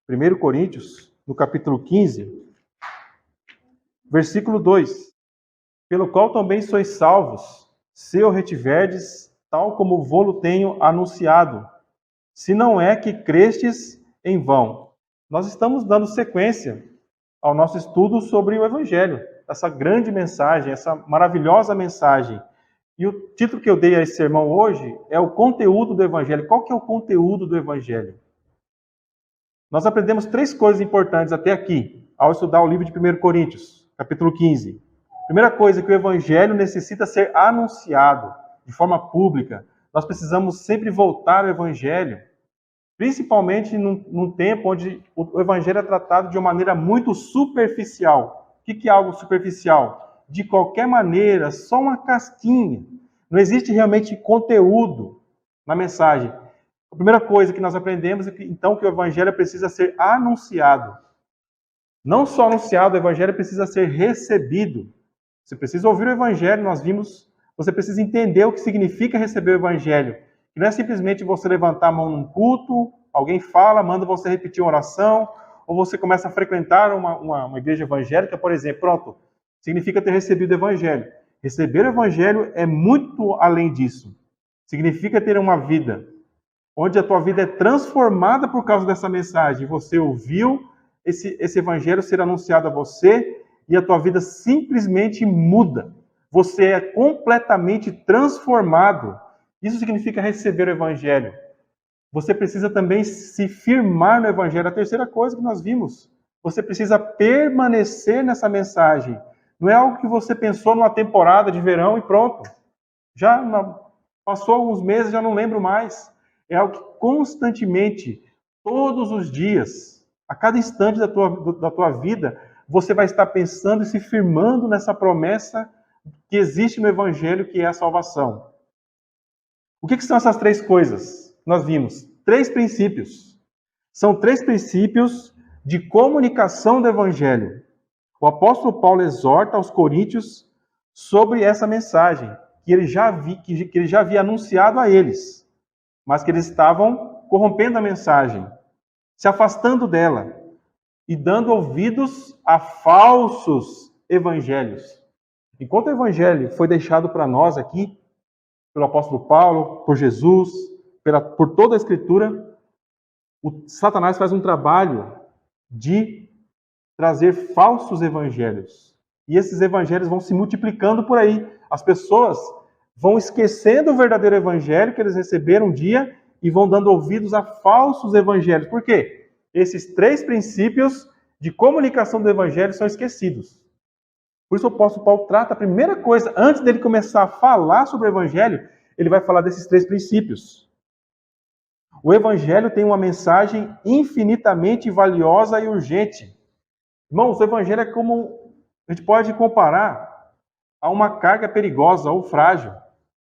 1 Coríntios, no capítulo 15, versículo 2. Pelo qual também sois salvos, se o retiverdes, tal como vô-lo tenho anunciado, se não é que crestes em vão. Nós estamos dando sequência ao nosso estudo sobre o Evangelho, essa grande mensagem, essa maravilhosa mensagem. E o título que eu dei a esse sermão hoje é o conteúdo do Evangelho. Qual que é o conteúdo do Evangelho? Nós aprendemos 3 coisas importantes até aqui, ao estudar o livro de 1 Coríntios, capítulo 15. Primeira coisa, que o Evangelho necessita ser anunciado de forma pública. Nós precisamos sempre voltar ao Evangelho, principalmente num tempo onde o Evangelho é tratado de uma maneira muito superficial. O que é algo superficial? De qualquer maneira, só uma casquinha. Não existe realmente conteúdo na mensagem. A primeira coisa que nós aprendemos é que, então, que o Evangelho precisa ser anunciado. Não só anunciado, o Evangelho precisa ser recebido. Você precisa ouvir o Evangelho, nós vimos. Você precisa entender o que significa receber o Evangelho. Que não é simplesmente você levantar a mão num culto, alguém fala, manda você repetir uma oração, ou você começa a frequentar uma igreja evangélica, por exemplo. Pronto, significa ter recebido o Evangelho. Receber o Evangelho é muito além disso. Significa ter uma vida onde a tua vida é transformada por causa dessa mensagem. Você ouviu esse Evangelho ser anunciado a você e a tua vida simplesmente muda. Você é completamente transformado. Isso significa receber o Evangelho. Você precisa também se firmar no Evangelho. A terceira coisa que nós vimos, você precisa permanecer nessa mensagem. Não é algo que você pensou numa temporada de verão e pronto. Passou alguns meses, já não lembro mais. É algo que constantemente, todos os dias, a cada instante da tua vida, você vai estar pensando e se firmando nessa promessa que existe no Evangelho, que é a salvação. O que são essas 3 coisas? Nós vimos 3 princípios. São 3 princípios de comunicação do Evangelho. O apóstolo Paulo exorta aos coríntios sobre essa mensagem, que ele já havia anunciado a eles, mas que eles estavam corrompendo a mensagem, se afastando dela e dando ouvidos a falsos evangelhos. Enquanto o Evangelho foi deixado para nós aqui, pelo apóstolo Paulo, por Jesus, por toda a Escritura, o Satanás faz um trabalho de trazer falsos evangelhos. E esses evangelhos vão se multiplicando por aí. As pessoas vão esquecendo o verdadeiro evangelho que eles receberam um dia e vão dando ouvidos a falsos evangelhos. Por quê? Esses 3 princípios de comunicação do evangelho são esquecidos. Por isso o apóstolo Paulo trata a primeira coisa, antes dele começar a falar sobre o Evangelho, ele vai falar desses 3 princípios. O Evangelho tem uma mensagem infinitamente valiosa e urgente. Irmãos, o Evangelho é como, a gente pode comparar a uma carga perigosa ou frágil.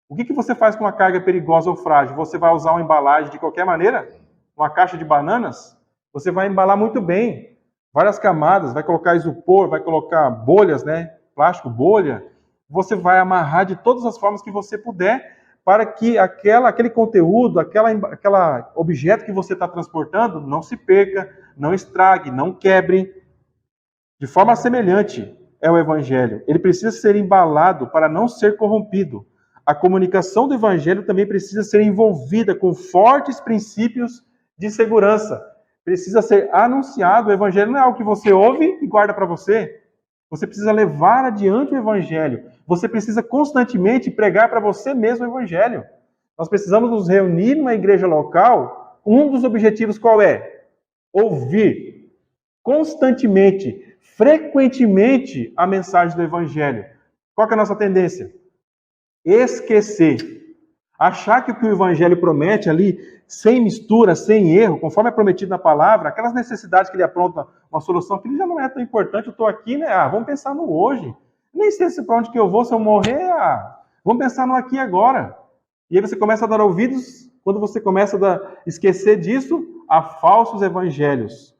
O que você faz com uma carga perigosa ou frágil? Você vai usar uma embalagem de qualquer maneira? Uma caixa de bananas? Você vai embalar muito bem. Várias camadas, vai colocar isopor, vai colocar bolhas, plástico, bolha. Você vai amarrar de todas as formas que você puder para que aquele conteúdo, aquela objeto que você está transportando não se perca, não estrague, não quebre. De forma semelhante é o Evangelho. Ele precisa ser embalado para não ser corrompido. A comunicação do Evangelho também precisa ser envolvida com fortes princípios de segurança. Precisa ser anunciado. O Evangelho não é algo que você ouve e guarda para você. Você precisa levar adiante o Evangelho. Você precisa constantemente pregar para você mesmo o Evangelho. Nós precisamos nos reunir numa igreja local. Um dos objetivos qual é? Ouvir constantemente, frequentemente a mensagem do Evangelho. Qual que é a nossa tendência? Esquecer. Achar que o que o Evangelho promete ali, sem mistura, sem erro, conforme é prometido na palavra, aquelas necessidades que ele apronta, uma solução que já não é tão importante, eu estou aqui, vamos pensar no hoje. Nem sei se para onde que eu vou, se eu morrer, vamos pensar no aqui e agora. E aí você começa a dar ouvidos, quando você começa a esquecer disso, a falsos evangelhos.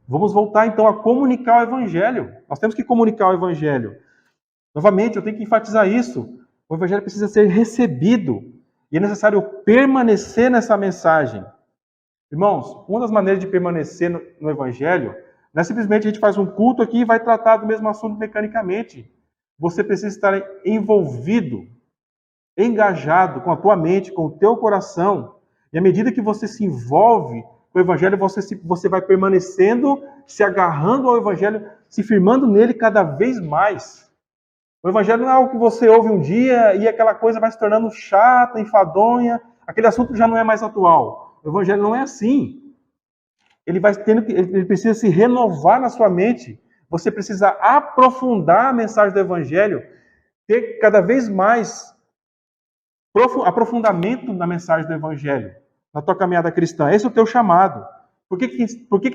Vamos voltar então a comunicar o Evangelho. Nós temos que comunicar o Evangelho. Novamente, eu tenho que enfatizar isso. O Evangelho precisa ser recebido. E é necessário permanecer nessa mensagem. Irmãos, uma das maneiras de permanecer no Evangelho não é simplesmente a gente faz um culto aqui e vai tratar do mesmo assunto mecanicamente. Você precisa estar envolvido, engajado com a tua mente, com o teu coração. E à medida que você se envolve com o Evangelho, você vai permanecendo, se agarrando ao Evangelho, se firmando nele cada vez mais. O Evangelho não é algo que você ouve um dia e aquela coisa vai se tornando chata, enfadonha, aquele assunto já não é mais atual. O Evangelho não é assim. Ele precisa se renovar na sua mente. Você precisa aprofundar a mensagem do Evangelho, ter cada vez mais aprofundamento na mensagem do Evangelho, na tua caminhada cristã. Esse é o teu chamado. Por que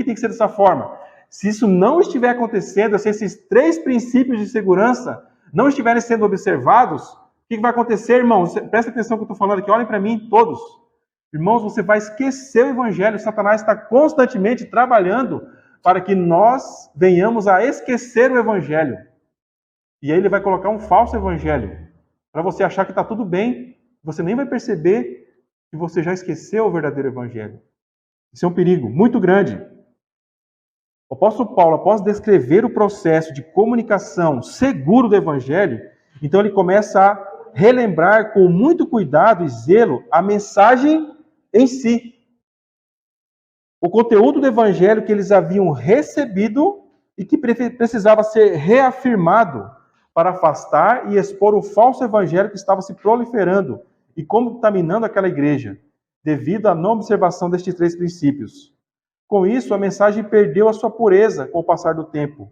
tem que ser dessa forma? Se isso não estiver acontecendo, se esses 3 princípios de segurança não estiverem sendo observados, o que vai acontecer, irmãos? Presta atenção no que eu estou falando aqui, olhem para mim todos. Irmãos, você vai esquecer o Evangelho. Satanás está constantemente trabalhando para que nós venhamos a esquecer o Evangelho. E aí ele vai colocar um falso Evangelho, para você achar que está tudo bem. Você nem vai perceber que você já esqueceu o verdadeiro Evangelho. Isso é um perigo muito grande. O apóstolo Paulo, após descrever o processo de comunicação seguro do Evangelho, então ele começa a relembrar com muito cuidado e zelo a mensagem em si. O conteúdo do Evangelho que eles haviam recebido e que precisava ser reafirmado para afastar e expor o falso Evangelho que estava se proliferando e contaminando aquela igreja, devido à não observação destes 3 princípios. Com isso, a mensagem perdeu a sua pureza com o passar do tempo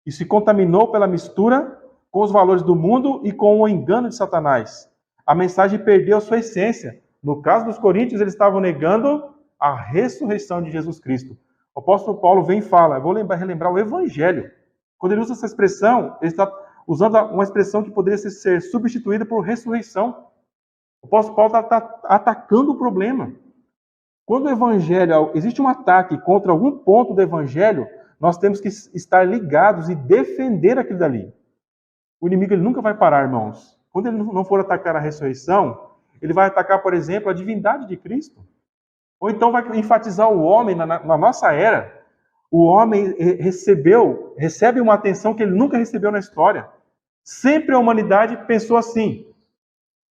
e se contaminou pela mistura com os valores do mundo e com o engano de Satanás. A mensagem perdeu a sua essência. No caso dos coríntios, eles estavam negando a ressurreição de Jesus Cristo. O apóstolo Paulo vem e fala, eu vou relembrar o Evangelho. Quando ele usa essa expressão, ele está usando uma expressão que poderia ser substituída por ressurreição. O apóstolo Paulo está atacando o problema. Quando o Evangelho, existe um ataque contra algum ponto do Evangelho, nós temos que estar ligados e defender aquilo dali. O inimigo ele nunca vai parar, irmãos. Quando ele não for atacar a ressurreição, ele vai atacar, por exemplo, a divindade de Cristo. Ou então vai enfatizar o homem na nossa era. O homem recebe uma atenção que ele nunca recebeu na história. Sempre a humanidade pensou assim.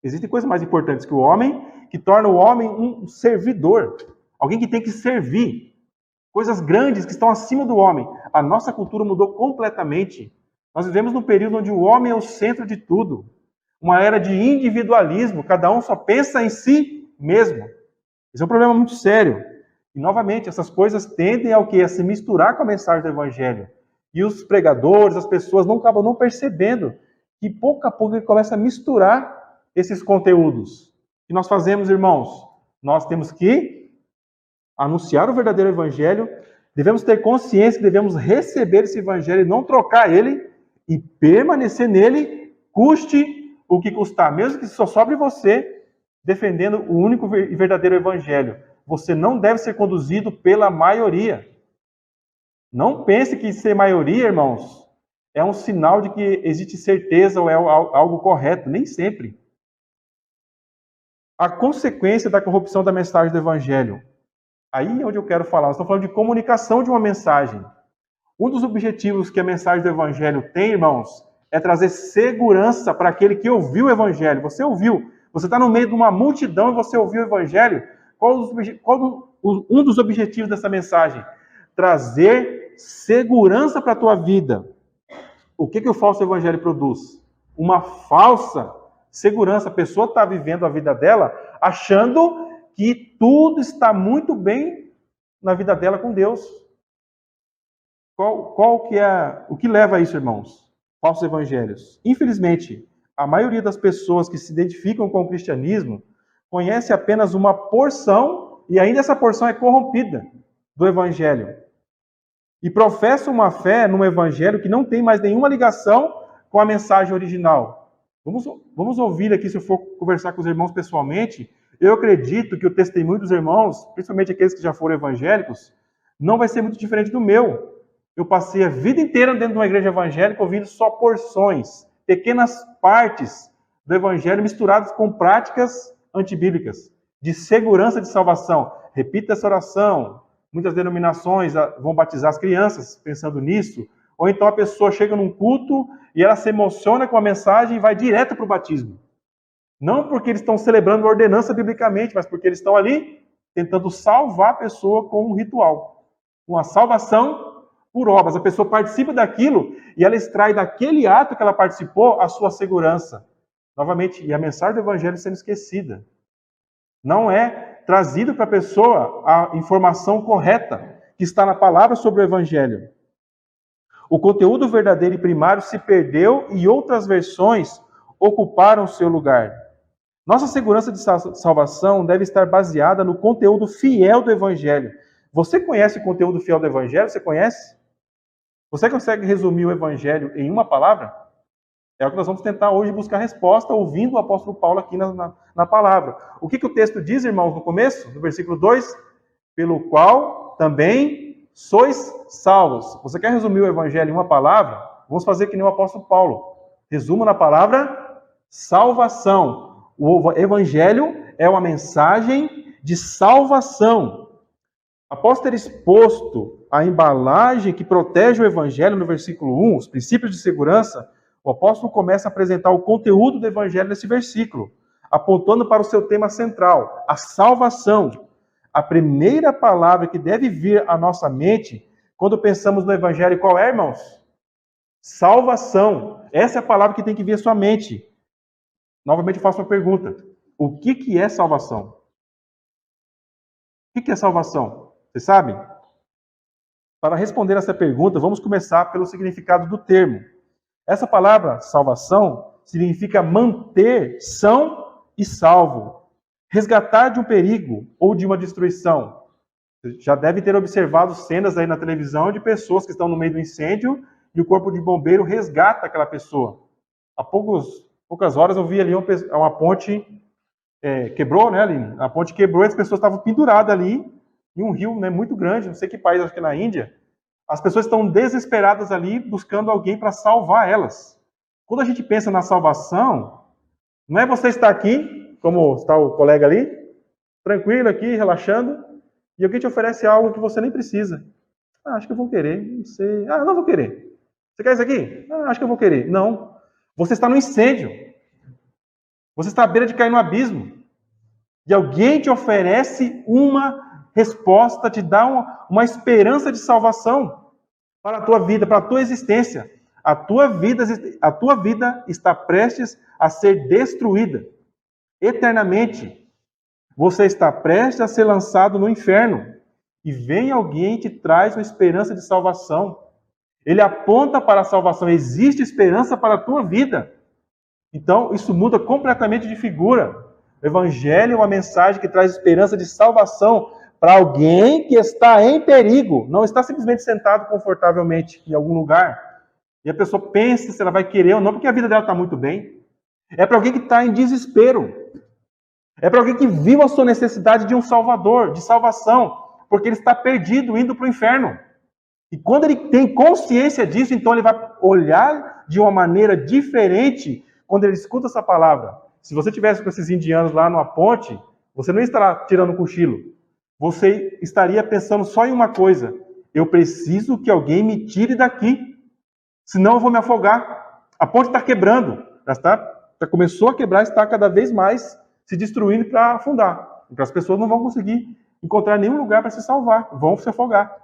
Existem coisas mais importantes que o homem, que torna o homem um servidor. Alguém que tem que servir. Coisas grandes que estão acima do homem. A nossa cultura mudou completamente. Nós vivemos num período onde o homem é o centro de tudo. Uma era de individualismo. Cada um só pensa em si mesmo. Esse é um problema muito sério. E, novamente, essas coisas tendem ao quê? A se misturar com a mensagem do Evangelho. E os pregadores, as pessoas, não acabam não percebendo que, pouco a pouco, ele começa a misturar esses conteúdos. O que nós fazemos, irmãos? Nós temos que anunciar o verdadeiro Evangelho, devemos ter consciência que devemos receber esse Evangelho e não trocar ele e permanecer nele, custe o que custar, mesmo que só sobre você, defendendo o único e verdadeiro Evangelho. Você não deve ser conduzido pela maioria. Não pense que ser maioria, irmãos, é um sinal de que existe certeza ou é algo correto. Nem sempre. A consequência da corrupção da mensagem do Evangelho. Aí é onde eu quero falar. Nós estamos falando de comunicação de uma mensagem. Um dos objetivos que a mensagem do Evangelho tem, irmãos, é trazer segurança para aquele que ouviu o Evangelho. Você ouviu. Você está no meio de uma multidão e você ouviu o Evangelho. Um dos objetivos dessa mensagem? Trazer segurança para a tua vida. O que o falso Evangelho produz? Uma falsa segurança. A pessoa está vivendo a vida dela achando que tudo está muito bem na vida dela com Deus. O que leva a isso, irmãos? Falsos evangelhos. Infelizmente, a maioria das pessoas que se identificam com o cristianismo conhece apenas uma porção, e ainda essa porção é corrompida, do evangelho. E professa uma fé num evangelho que não tem mais nenhuma ligação com a mensagem original. Vamos ouvir aqui, se eu for conversar com os irmãos pessoalmente, eu acredito que o testemunho dos irmãos, principalmente aqueles que já foram evangélicos, não vai ser muito diferente do meu. Eu passei a vida inteira dentro de uma igreja evangélica ouvindo só porções, pequenas partes do evangelho misturadas com práticas antibíblicas, de segurança de salvação. Repita essa oração. Muitas denominações vão batizar as crianças pensando nisso. Ou então a pessoa chega num culto e ela se emociona com a mensagem e vai direto para o batismo. Não porque eles estão celebrando a ordenança biblicamente, mas porque eles estão ali tentando salvar a pessoa com um ritual. Uma salvação por obras. A pessoa participa daquilo e ela extrai daquele ato que ela participou a sua segurança. Novamente, e a mensagem do Evangelho sendo esquecida. Não é trazido para a pessoa a informação correta que está na palavra sobre o Evangelho. O conteúdo verdadeiro e primário se perdeu e outras versões ocuparam seu lugar. Nossa segurança de salvação deve estar baseada no conteúdo fiel do Evangelho. Você conhece o conteúdo fiel do Evangelho? Você conhece? Você consegue resumir o Evangelho em uma palavra? É o que nós vamos tentar hoje buscar resposta, ouvindo o apóstolo Paulo aqui na palavra. O que o texto diz, irmãos, no começo, no versículo 2? Pelo qual também sois salvos. Você quer resumir o Evangelho em uma palavra? Vamos fazer que nem o apóstolo Paulo. Resuma na palavra salvação. O Evangelho é uma mensagem de salvação. Após ter exposto a embalagem que protege o Evangelho no versículo 1, os princípios de segurança, o apóstolo começa a apresentar o conteúdo do Evangelho nesse versículo, apontando para o seu tema central, a salvação. A primeira palavra que deve vir à nossa mente quando pensamos no Evangelho, qual é, irmãos? Salvação. Essa é a palavra que tem que vir à sua mente. Novamente eu faço uma pergunta. O que é salvação? O que é salvação? Vocês sabem? Para responder essa pergunta, vamos começar pelo significado do termo. Essa palavra, salvação, significa manter são e salvo. Resgatar de um perigo ou de uma destruição. Você já deve ter observado cenas aí na televisão de pessoas que estão no meio do incêndio e o corpo de bombeiro resgata aquela pessoa. Há poucas horas eu vi ali uma ponte quebrou, né, Aline? A ponte quebrou e as pessoas estavam penduradas ali em um rio, né, muito grande, não sei que país, acho que é na Índia. As pessoas estão desesperadas ali buscando alguém para salvar elas. Quando a gente pensa na salvação, não é você estar aqui, como está o colega ali, tranquilo aqui, relaxando, e alguém te oferece algo que você nem precisa. Ah, acho que eu vou querer, não sei. Ah, não vou querer. Você quer isso aqui? Ah, acho que eu vou querer. Não. Você está no incêndio. Você está à beira de cair no abismo. E alguém te oferece uma resposta, te dá uma esperança de salvação para a tua vida, para a tua existência. A tua vida está prestes a ser destruída eternamente. Você está prestes a ser lançado no inferno. E vem alguém e te traz uma esperança de salvação. Ele aponta para a salvação. Existe esperança para a tua vida. Então, isso muda completamente de figura. O Evangelho é uma mensagem que traz esperança de salvação para alguém que está em perigo. Não está simplesmente sentado confortavelmente em algum lugar. E a pessoa pensa se ela vai querer ou não, porque a vida dela está muito bem. É para alguém que está em desespero. É para alguém que viu a sua necessidade de um Salvador, de salvação, porque ele está perdido, indo para o inferno. E quando ele tem consciência disso, então ele vai olhar de uma maneira diferente quando ele escuta essa palavra. Se você tivesse com esses indianos lá numa ponte, você não estará tirando um cochilo. Você estaria pensando só em uma coisa: eu preciso que alguém me tire daqui, senão eu vou me afogar. A ponte está quebrando, já começou a quebrar, está cada vez mais se destruindo para afundar. As pessoas não vão conseguir encontrar nenhum lugar para se salvar, vão se afogar.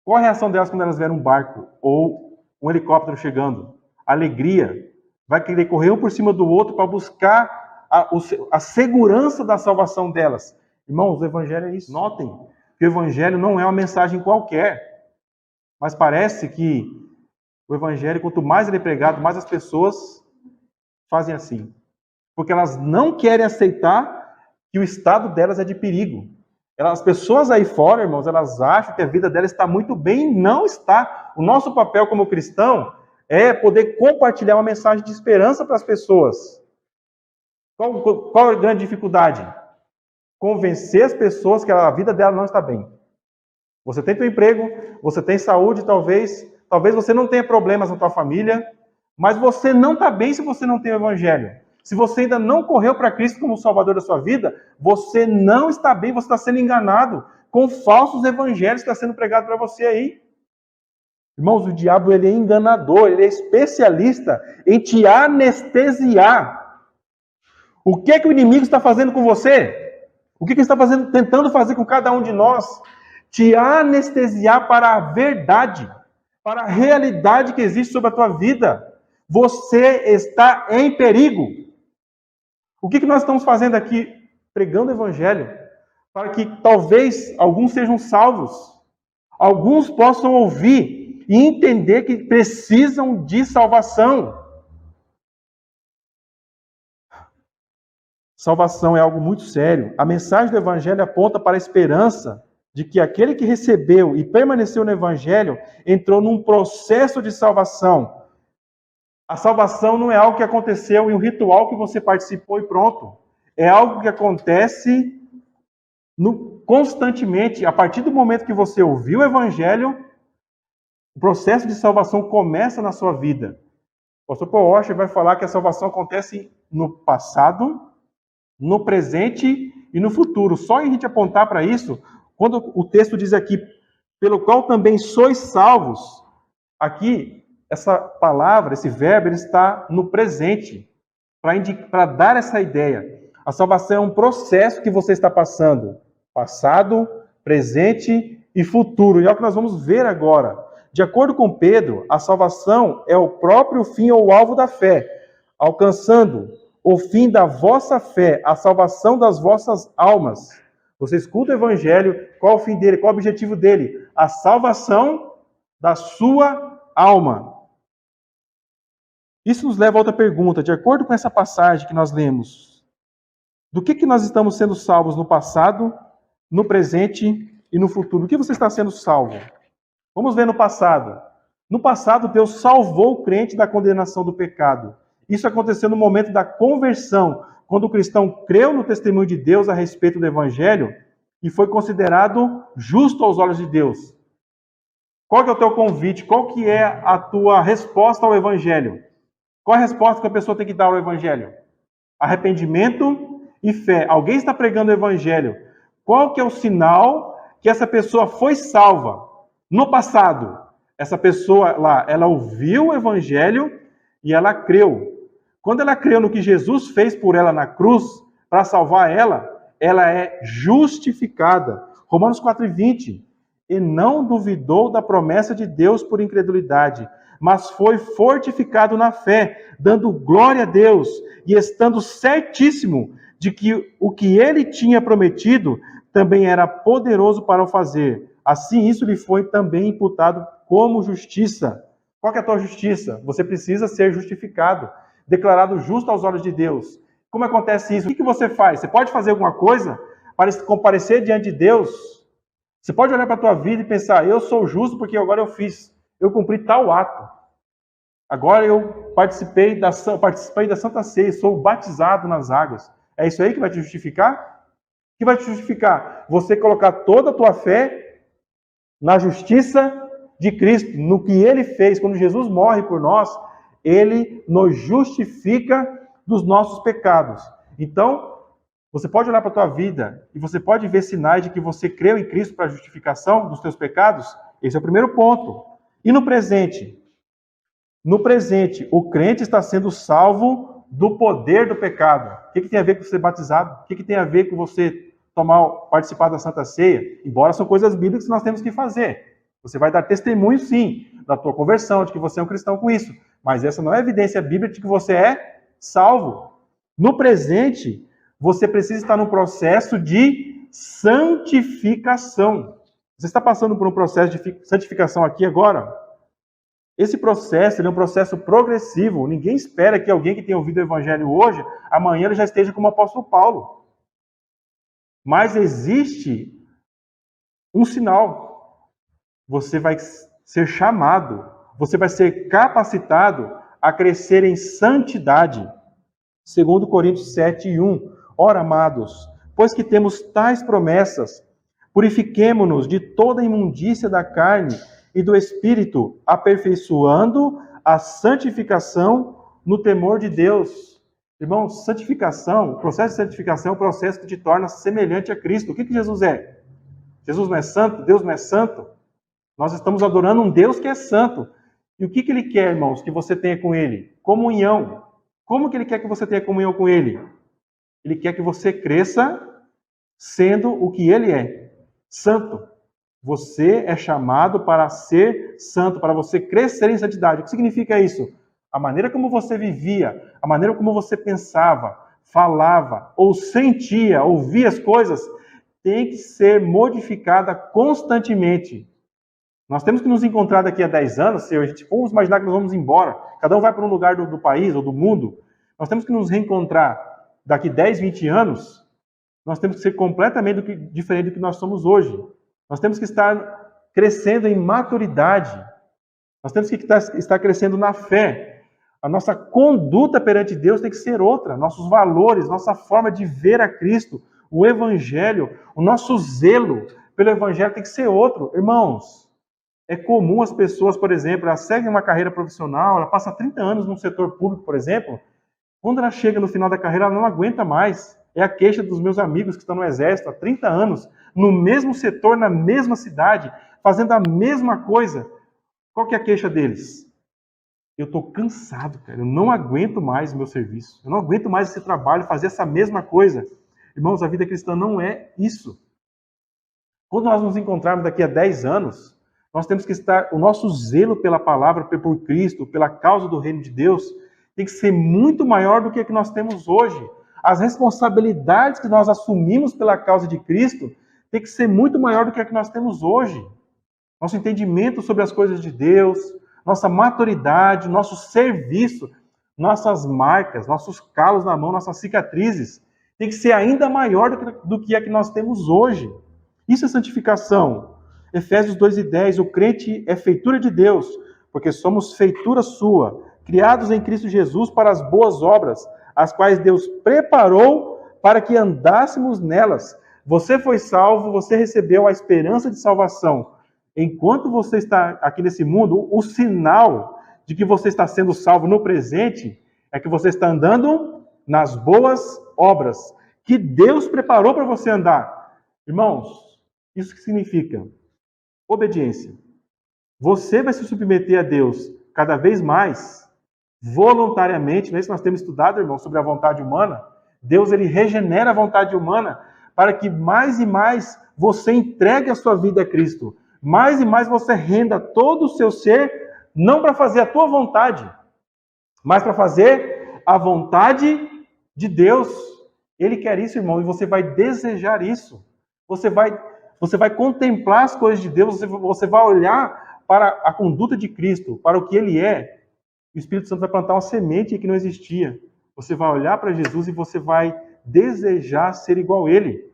Qual a reação delas quando elas verem um barco ou um helicóptero chegando? Alegria. Vai querer correr um por cima do outro para buscar a segurança da salvação delas. Irmãos, o Evangelho é isso. Notem que o Evangelho não é uma mensagem qualquer. Mas parece que o Evangelho, quanto mais ele é pregado, mais as pessoas fazem assim. Porque elas não querem aceitar que o estado delas é de perigo. As pessoas aí fora, irmãos, elas acham que a vida delas está muito bem, e não está. O nosso papel como cristão é poder compartilhar uma mensagem de esperança para as pessoas. Qual é a grande dificuldade? Convencer as pessoas que a vida dela não está bem. Você tem teu emprego, você tem saúde, talvez você não tenha problemas na tua família, mas você não está bem se você não tem o Evangelho. Se você ainda não correu para Cristo como Salvador da sua vida, você não está bem, você está sendo enganado com falsos evangelhos que estão sendo pregados para você aí. Irmãos, o diabo ele é enganador, ele é especialista em te anestesiar. O que é que o inimigo está fazendo com você? O que ele está fazendo, tentando fazer com cada um de nós? Te anestesiar para a verdade, para a realidade que existe sobre a tua vida. Você está em perigo. O que nós estamos fazendo aqui? Pregando o evangelho, para que talvez alguns sejam salvos, alguns possam ouvir e entender que precisam de salvação. Salvação é algo muito sério. A mensagem do evangelho aponta para a esperança de que aquele que recebeu e permaneceu no evangelho entrou num processo de salvação. A salvação não é algo que aconteceu em um ritual que você participou e pronto. É algo que acontece constantemente. A partir do momento que você ouviu o evangelho, o processo de salvação começa na sua vida. O pastor Paul Washer vai falar que a salvação acontece no passado, no presente e no futuro. Só a gente apontar para isso, quando o texto diz aqui, pelo qual também sois salvos, aqui, essa palavra, esse verbo, ele está no presente, para dar essa ideia. A salvação é um processo que você está passando, passado, presente e futuro. E é o que nós vamos ver agora. De acordo com Pedro, a salvação é o próprio fim ou alvo da fé, alcançando o fim da vossa fé, a salvação das vossas almas. Você escuta o evangelho, qual é o fim dele, qual é o objetivo dele? A salvação da sua alma. Isso nos leva a outra pergunta. De acordo com essa passagem que nós lemos, do que nós estamos sendo salvos no passado, no presente e no futuro? Do que você está sendo salvo? Vamos ver no passado. No passado, Deus salvou o crente da condenação do pecado. Isso aconteceu no momento da conversão, quando o cristão creu no testemunho de Deus a respeito do Evangelho e foi considerado justo aos olhos de Deus. Qual que é o teu convite? Qual que é a tua resposta ao Evangelho? Qual é a resposta que a pessoa tem que dar ao Evangelho? Arrependimento e fé. Alguém está pregando o Evangelho. Qual que é o sinal que essa pessoa foi salva? No passado, essa pessoa lá, ela ouviu o Evangelho e ela creu. Quando ela creu no que Jesus fez por ela na cruz, para salvar ela é justificada. Romanos 4:20. E não duvidou da promessa de Deus por incredulidade, mas foi fortificado na fé, dando glória a Deus e estando certíssimo de que o que ele tinha prometido também era poderoso para o fazer. Assim, isso lhe foi também imputado como justiça. Qual que é a tua justiça? Você precisa ser justificado, declarado justo aos olhos de Deus. Como acontece isso? O que você faz? Você pode fazer alguma coisa para comparecer diante de Deus? Você pode olhar para a tua vida e pensar, eu sou justo porque agora eu cumpri tal ato. Agora eu participei da Santa Ceia, sou batizado nas águas. É isso aí que vai te justificar? O que vai te justificar? Você colocar toda a tua fé na justiça de Cristo, no que Ele fez. Quando Jesus morre por nós, Ele nos justifica dos nossos pecados. Então, você pode olhar para a tua vida e você pode ver sinais de que você creu em Cristo para a justificação dos teus pecados. Esse é o primeiro ponto. E no presente? No presente, o crente está sendo salvo do poder do pecado. O que tem a ver com ser batizado? O que tem a ver com você participar da Santa Ceia? Embora são coisas bíblicas que nós temos que fazer. Você vai dar testemunho, sim, da tua conversão, de que você é um cristão com isso. Mas essa não é evidência bíblica de que você é salvo. No presente, você precisa estar num processo de santificação. Você está passando por um processo de santificação aqui agora? Esse processo é um processo progressivo. Ninguém espera que alguém que tenha ouvido o Evangelho hoje, amanhã ele já esteja como o apóstolo Paulo. Mas existe um sinal. Você vai ser chamado, você vai ser capacitado a crescer em santidade. 2 Coríntios 7:1. Ora, amados, pois que temos tais promessas, purifiquemo-nos de toda a imundícia da carne e do espírito, aperfeiçoando a santificação no temor de Deus. Irmão, santificação, o processo de santificação é o processo que te torna semelhante a Cristo. O que Jesus é? Jesus não é santo? Deus não é santo? Nós estamos adorando um Deus que é santo. E o que Ele quer, irmãos, que você tenha com Ele? Comunhão. Como que Ele quer que você tenha comunhão com Ele? Ele quer que você cresça sendo o que Ele é, santo. Você é chamado para ser santo, para você crescer em santidade. O que significa isso? A maneira como você vivia, a maneira como você pensava, falava, ou sentia, ouvia as coisas, tem que ser modificada constantemente. Nós temos que nos encontrar daqui a 10 anos, se a gente vamos imaginar que nós vamos embora, cada um vai para um lugar do país ou do mundo, nós temos que nos reencontrar daqui 10, 20 anos, nós temos que ser completamente diferente do que nós somos hoje. Nós temos que estar crescendo em maturidade. Nós temos que estar crescendo na fé. A nossa conduta perante Deus tem que ser outra. Nossos valores, nossa forma de ver a Cristo, o Evangelho, o nosso zelo pelo Evangelho tem que ser outro. Irmãos, é comum as pessoas, por exemplo, elas seguem uma carreira profissional, ela passa 30 anos no setor público, por exemplo, quando ela chega no final da carreira, ela não aguenta mais. É a queixa dos meus amigos que estão no Exército há 30 anos, no mesmo setor, na mesma cidade, fazendo a mesma coisa. Qual que é a queixa deles? Eu estou cansado, cara. Eu não aguento mais o meu serviço. Eu não aguento mais esse trabalho, fazer essa mesma coisa. Irmãos, a vida cristã não é isso. Quando nós nos encontrarmos daqui a 10 anos, nós temos que estar, o nosso zelo pela palavra, por Cristo, pela causa do reino de Deus, tem que ser muito maior do que a que nós temos hoje. As responsabilidades que nós assumimos pela causa de Cristo tem que ser muito maior do que a que nós temos hoje. Nosso entendimento sobre as coisas de Deus, nossa maturidade, nosso serviço, nossas marcas, nossos calos na mão, nossas cicatrizes, tem que ser ainda maior do que a que nós temos hoje. Isso é santificação. Efésios 2:10, o crente é feitura de Deus, porque somos feitura sua, criados em Cristo Jesus para as boas obras, as quais Deus preparou para que andássemos nelas. Você foi salvo, você recebeu a esperança de salvação. Enquanto você está aqui nesse mundo, o sinal de que você está sendo salvo no presente é que você está andando nas boas obras que Deus preparou para você andar. Irmãos, isso que significa obediência. Você vai se submeter a Deus cada vez mais voluntariamente, não é isso que nós temos estudado, irmão, sobre a vontade humana? Deus, ele regenera a vontade humana para que mais e mais você entregue a sua vida a Cristo. Mais e mais você renda todo o seu ser, não para fazer a tua vontade, mas para fazer a vontade de Deus. Ele quer isso, irmão, e você vai desejar isso. Você vai contemplar as coisas de Deus, você vai olhar para a conduta de Cristo, para o que Ele é. O Espírito Santo vai plantar uma semente que não existia. Você vai olhar para Jesus e você vai desejar ser igual a Ele.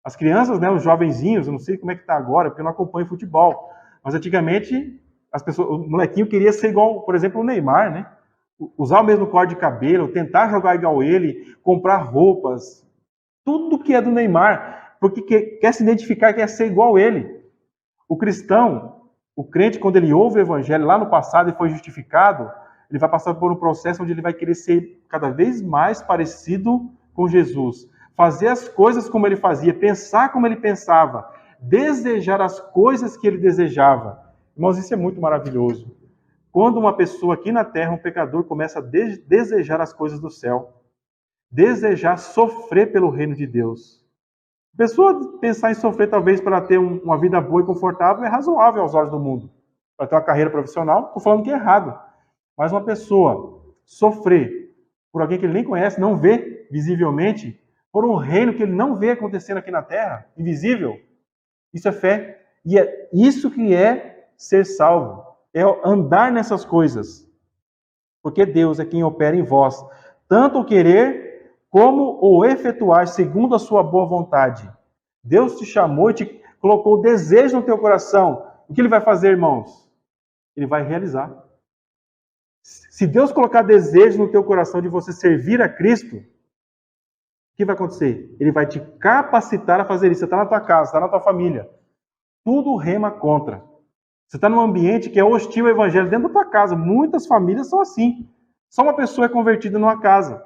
As crianças, né, os jovenzinhos, eu não sei como é que está agora, porque eu não acompanho futebol. Mas antigamente, as pessoas, o molequinho queria ser igual, por exemplo, o Neymar, né? Usar o mesmo corte de cabelo, tentar jogar igual ele, comprar roupas, tudo que é do Neymar, porque quer se identificar, quer ser igual a ele. O cristão, o crente, quando ele ouve o evangelho lá no passado e foi justificado, ele vai passar por um processo onde ele vai querer ser cada vez mais parecido com Jesus. Fazer as coisas como ele fazia, pensar como ele pensava, desejar as coisas que ele desejava. Irmãos, isso é muito maravilhoso. Quando uma pessoa aqui na terra, um pecador, começa a desejar as coisas do céu, desejar sofrer pelo reino de Deus. A pessoa pensar em sofrer talvez para ter uma vida boa e confortável é razoável aos olhos do mundo. Para ter uma carreira profissional, estou falando que é errado. Mas uma pessoa sofrer por alguém que ele nem conhece, não vê visivelmente, por um reino que ele não vê acontecendo aqui na terra, invisível, isso é fé. E é isso que é ser salvo. É andar nessas coisas. Porque Deus é quem opera em vós, tanto o querer como o efetuar segundo a sua boa vontade. Deus te chamou e te colocou desejo no teu coração. O que ele vai fazer, irmãos? Ele vai realizar. Se Deus colocar desejo no teu coração de você servir a Cristo, o que vai acontecer? Ele vai te capacitar a fazer isso. Você está na tua casa, está na tua família. Tudo rema contra. Você está num ambiente que é hostil ao evangelho dentro da tua casa. Muitas famílias são assim. Só uma pessoa é convertida numa casa.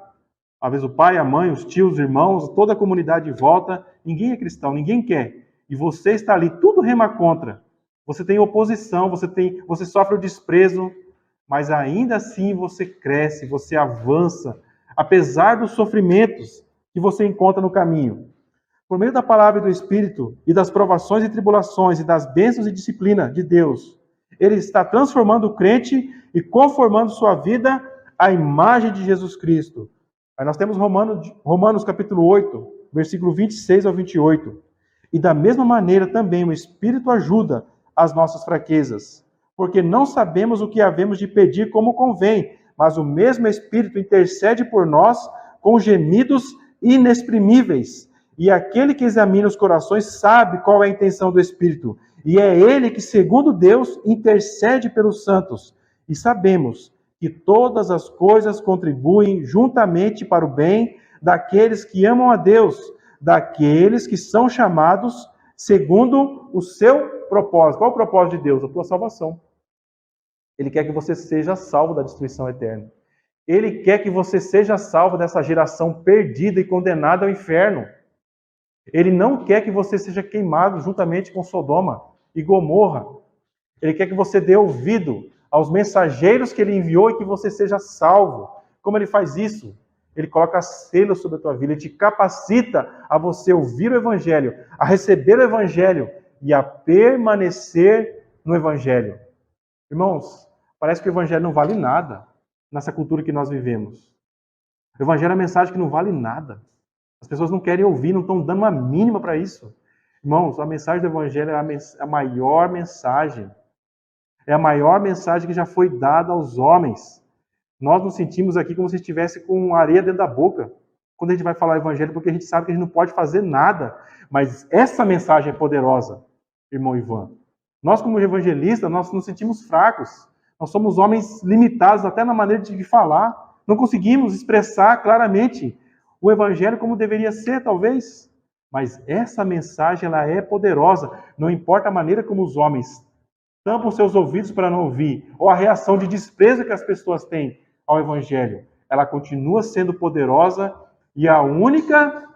Às vezes o pai, a mãe, os tios, os irmãos, toda a comunidade de volta, ninguém é cristão, ninguém quer. E você está ali, tudo rema contra. Você tem oposição, você sofre o desprezo, mas ainda assim você cresce, você avança, apesar dos sofrimentos que você encontra no caminho. Por meio da palavra e do Espírito, e das provações e tribulações, e das bênçãos e disciplina de Deus, Ele está transformando o crente e conformando sua vida à imagem de Jesus Cristo. Aí nós temos Romanos capítulo 8, versículo 26 ao 28. E da mesma maneira também o Espírito ajuda as nossas fraquezas, porque não sabemos o que havemos de pedir como convém, mas o mesmo Espírito intercede por nós com gemidos inexprimíveis. E aquele que examina os corações sabe qual é a intenção do Espírito. E é ele que, segundo Deus, intercede pelos santos. E sabemos que todas as coisas contribuem juntamente para o bem daqueles que amam a Deus, daqueles que são chamados segundo o seu propósito. Qual é o propósito de Deus? A tua salvação. Ele quer que você seja salvo da destruição eterna. Ele quer que você seja salvo dessa geração perdida e condenada ao inferno. Ele não quer que você seja queimado juntamente com Sodoma e Gomorra. Ele quer que você dê ouvido aos mensageiros que ele enviou e que você seja salvo. Como ele faz isso? Ele coloca selos sobre a tua vida, ele te capacita a você ouvir o Evangelho, a receber o Evangelho e a permanecer no Evangelho. Irmãos, parece que o Evangelho não vale nada nessa cultura que nós vivemos. O Evangelho é uma mensagem que não vale nada. As pessoas não querem ouvir, não estão dando uma mínima para isso. Irmãos, a mensagem do Evangelho é a maior mensagem. É a maior mensagem que já foi dada aos homens. Nós nos sentimos aqui como se estivesse com areia dentro da boca quando a gente vai falar o Evangelho, porque a gente sabe que a gente não pode fazer nada. Mas essa mensagem é poderosa, irmão Ivan. Nós, como evangelistas, nós nos sentimos fracos. Nós somos homens limitados até na maneira de falar. Não conseguimos expressar claramente o Evangelho como deveria ser, talvez. Mas essa mensagem ela é poderosa. Não importa a maneira como os homens tampam seus ouvidos para não ouvir, ou a reação de desprezo que as pessoas têm ao Evangelho. Ela continua sendo poderosa e a única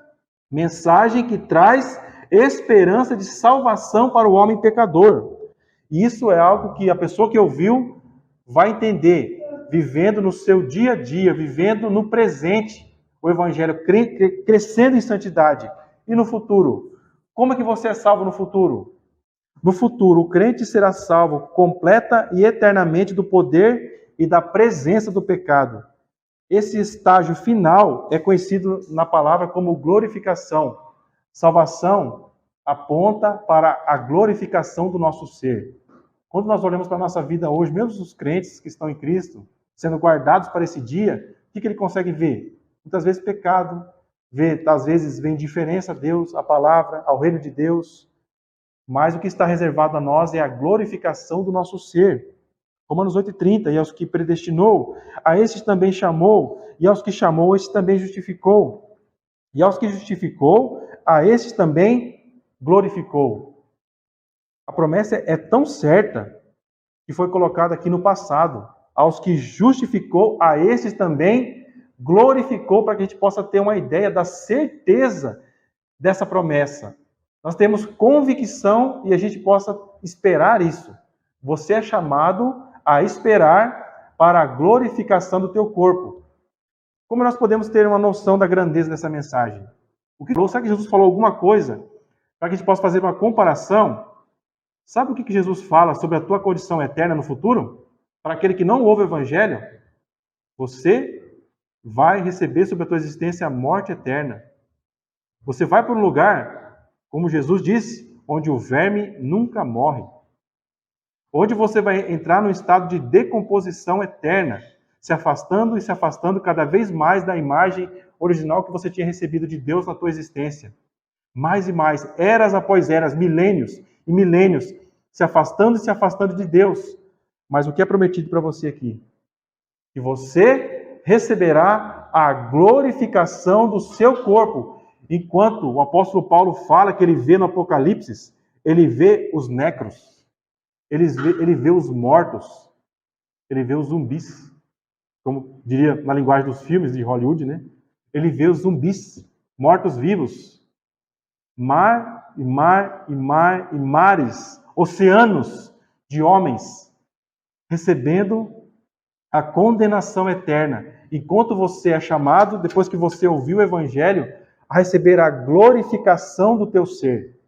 mensagem que traz esperança de salvação para o homem pecador. E isso é algo que a pessoa que ouviu vai entender, vivendo no seu dia a dia, vivendo no presente, o Evangelho crescendo em santidade. E no futuro? Como é que você é salvo no futuro? No futuro, o crente será salvo completa e eternamente do poder e da presença do pecado. Esse estágio final é conhecido na palavra como glorificação. Salvação aponta para a glorificação do nosso ser. Quando nós olhamos para a nossa vida hoje, mesmo os crentes que estão em Cristo, sendo guardados para esse dia, o que ele consegue ver? Muitas vezes pecado, às vezes vem indiferença a Deus, à palavra, ao reino de Deus. Mas o que está reservado a nós é a glorificação do nosso ser. Romanos 8,30, e aos que predestinou, a estes também chamou, e aos que chamou, estes também justificou. E aos que justificou, a estes também glorificou. A promessa é tão certa que foi colocada aqui no passado. Aos que justificou, a estes também glorificou, para que a gente possa ter uma ideia da certeza dessa promessa. Nós temos convicção e a gente possa esperar isso. Você é chamado a esperar para a glorificação do teu corpo. Como nós podemos ter uma noção da grandeza dessa mensagem? Será que Jesus falou alguma coisa para que a gente possa fazer uma comparação? Sabe o que Jesus fala sobre a tua condição eterna no futuro? Para aquele que não ouve o Evangelho, você vai receber sobre a tua existência a morte eterna. Você vai para um lugar, como Jesus disse, onde o verme nunca morre. Onde você vai entrar num estado de decomposição eterna, se afastando e se afastando cada vez mais da imagem original que você tinha recebido de Deus na tua existência. Mais e mais, eras após eras, milênios e milênios, se afastando e se afastando de Deus. Mas o que é prometido para você aqui? Que você receberá a glorificação do seu corpo. Enquanto o apóstolo Paulo fala que ele vê no Apocalipse, ele vê os nécros. Ele vê os mortos, ele vê os zumbis, como diria na linguagem dos filmes de Hollywood, né? Ele vê os zumbis, mortos-vivos, mar e mar e mar e mares, oceanos de homens recebendo a condenação eterna. Enquanto você é chamado, depois que você ouviu o Evangelho, a receber a glorificação do teu ser.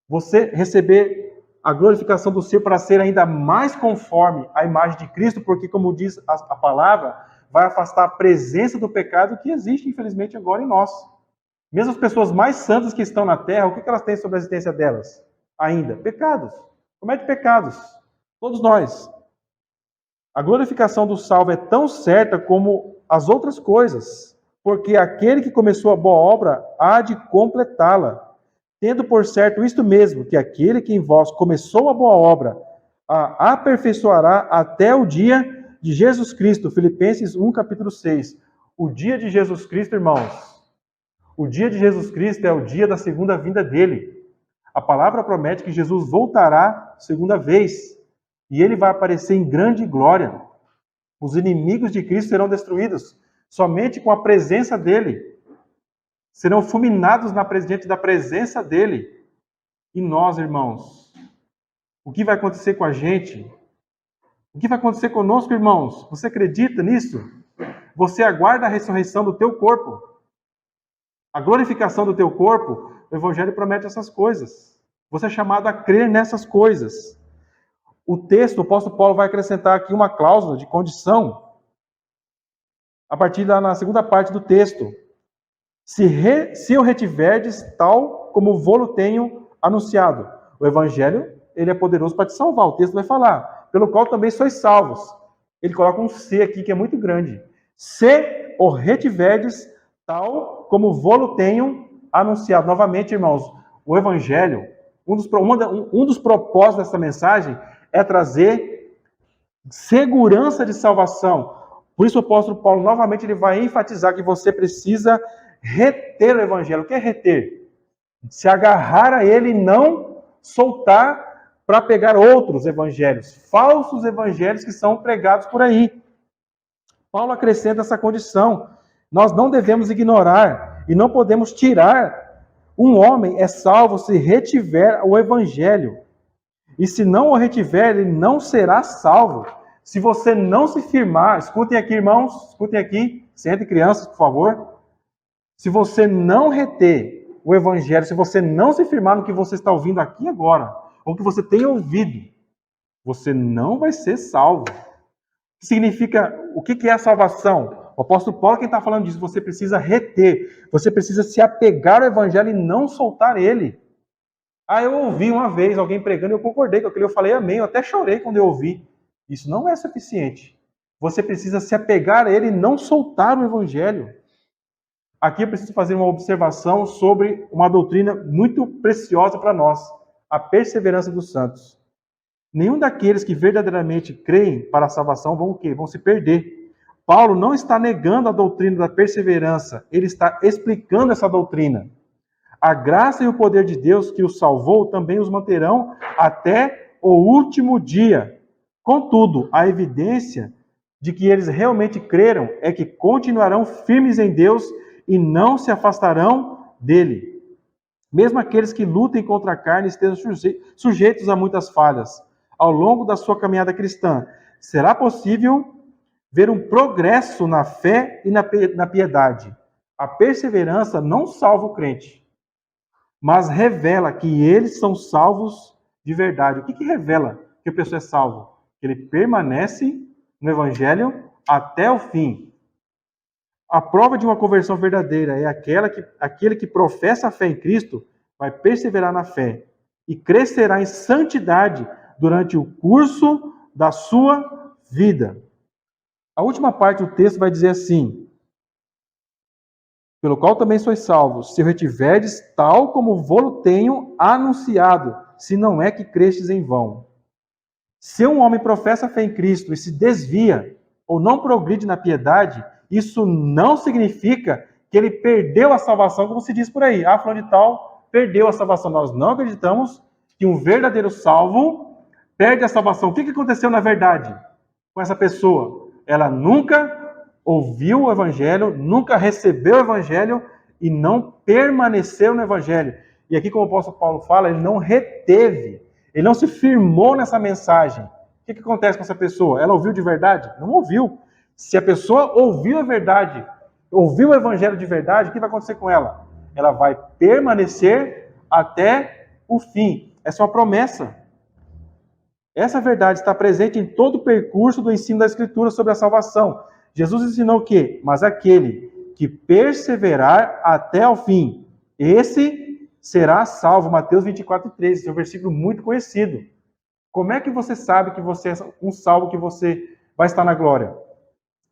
Você receber a glorificação do ser para ser ainda mais conforme à imagem de Cristo, porque, como diz a palavra, vai afastar a presença do pecado que existe, infelizmente, agora em nós. Mesmo as pessoas mais santas que estão na terra, o que elas têm sobre a existência delas? Ainda? Pecados. Comete pecados. Todos nós. A glorificação do salvo é tão certa como as outras coisas, porque aquele que começou a boa obra há de completá-la, tendo por certo isto mesmo, que aquele que em vós começou a boa obra a aperfeiçoará até o dia de Jesus Cristo. Filipenses 1, capítulo 6. O dia de Jesus Cristo, irmãos, o dia de Jesus Cristo é o dia da segunda vinda dele. A palavra promete que Jesus voltará segunda vez. E ele vai aparecer em grande glória. Os inimigos de Cristo serão destruídos somente com a presença dele. Serão fulminados diante da presença dele. E nós, irmãos, o que vai acontecer com a gente? O que vai acontecer conosco, irmãos? Você acredita nisso? Você aguarda a ressurreição do teu corpo. A glorificação do teu corpo, o Evangelho promete essas coisas. Você é chamado a crer nessas coisas. O texto, o apóstolo Paulo vai acrescentar aqui uma cláusula de condição, a partir na segunda parte do texto. Se eu retiverdes tal como vou-lo tenho anunciado. O Evangelho, ele é poderoso para te salvar. O texto vai falar, pelo qual também sois salvos. Ele coloca um se aqui que é muito grande. Se o retiverdes tal como vou-lo tenho anunciado. Novamente, irmãos, o Evangelho, um dos propósitos dessa mensagem é trazer segurança de salvação. Por isso o apóstolo Paulo, novamente, ele vai enfatizar que você precisa reter o Evangelho. O que é reter? Se agarrar a ele e não soltar para pegar outros evangelhos, falsos evangelhos que são pregados por aí. Paulo acrescenta essa condição. Nós não devemos ignorar e não podemos tirar. Um homem é salvo se retiver o Evangelho. E se não o retiver, ele não será salvo. Se você não se firmar, escutem aqui, irmãos, escutem aqui, sentem crianças, por favor. Se você não reter o Evangelho, se você não se firmar no que você está ouvindo aqui agora, ou que você tem ouvido, você não vai ser salvo. Significa, o que é a salvação? O apóstolo Paulo, quem está falando disso, você precisa reter, você precisa se apegar ao Evangelho e não soltar ele. Eu ouvi uma vez alguém pregando e eu concordei com aquilo, eu falei amém, eu até chorei quando eu ouvi. Isso não é suficiente. Você precisa se apegar a ele e não soltar o Evangelho. Aqui eu preciso fazer uma observação sobre uma doutrina muito preciosa para nós, a perseverança dos santos. Nenhum daqueles que verdadeiramente creem para a salvação vão o quê? Vão se perder. Paulo não está negando a doutrina da perseverança, ele está explicando essa doutrina. A graça e o poder de Deus que os salvou também os manterão até o último dia. Contudo, a evidência de que eles realmente creram é que continuarão firmes em Deus e não se afastarão dele. Mesmo aqueles que lutem contra a carne estejam sujeitos a muitas falhas. Ao longo da sua caminhada cristã, será possível ver um progresso na fé e na piedade. A perseverança não salva o crente, mas revela que eles são salvos de verdade. O que revela que a pessoa é salva? Que ele permanece no Evangelho até o fim. A prova de uma conversão verdadeira é aquele que professa a fé em Cristo vai perseverar na fé e crescerá em santidade durante o curso da sua vida. A última parte do texto vai dizer assim: pelo qual também sois salvos, se o retiverdes tal como vou-lo tenho anunciado, se não é que crestes em vão. Se um homem professa a fé em Cristo e se desvia ou não progride na piedade, isso não significa que ele perdeu a salvação, como se diz por aí. Fulano de tal perdeu a salvação. Nós não acreditamos que um verdadeiro salvo perde a salvação. O que aconteceu na verdade com essa pessoa? Ela nunca ouviu o evangelho, nunca recebeu o evangelho e não permaneceu no evangelho. E aqui, como o apóstolo Paulo fala, ele não reteve, ele não se firmou nessa mensagem. O que acontece com essa pessoa? Ela ouviu de verdade? Não ouviu. Se a pessoa ouviu a verdade, ouviu o evangelho de verdade, o que vai acontecer com ela? Ela vai permanecer até o fim. Essa é uma promessa. Essa verdade está presente em todo o percurso do ensino da Escritura sobre a salvação. Jesus ensinou o quê? Mas aquele que perseverar até o fim, esse será salvo. Mateus 24:13, esse é um versículo muito conhecido. Como é que você sabe que você é um salvo, que você vai estar na glória?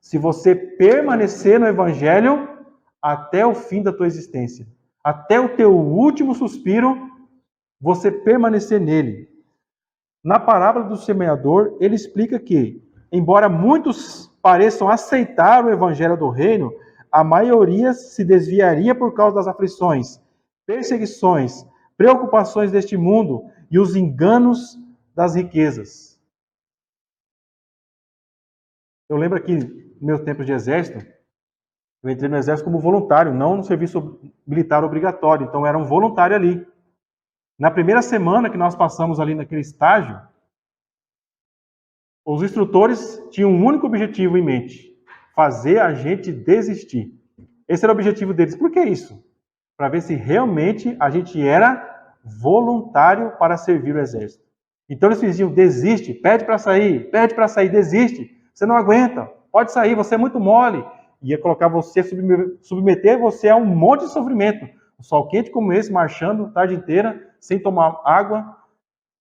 Se você permanecer no Evangelho até o fim da tua existência. Até o teu último suspiro, você permanecer nele. Na parábola do semeador, ele explica que, embora muitos pareçam aceitar o evangelho do reino, a maioria se desviaria por causa das aflições, perseguições, preocupações deste mundo e os enganos das riquezas. Eu lembro aqui, no meu tempo de exército, eu entrei no exército como voluntário, não no serviço militar obrigatório, então era um voluntário ali. Na primeira semana que nós passamos ali naquele estágio, os instrutores tinham um único objetivo em mente: fazer a gente desistir. Esse era o objetivo deles. Por que isso? Para ver se realmente a gente era voluntário para servir o exército. Então eles diziam: desiste, pede para sair, desiste. Você não aguenta, pode sair, você é muito mole. Ia colocar você, submeter você a um monte de sofrimento. Um sol quente como esse, marchando a tarde inteira, sem tomar água,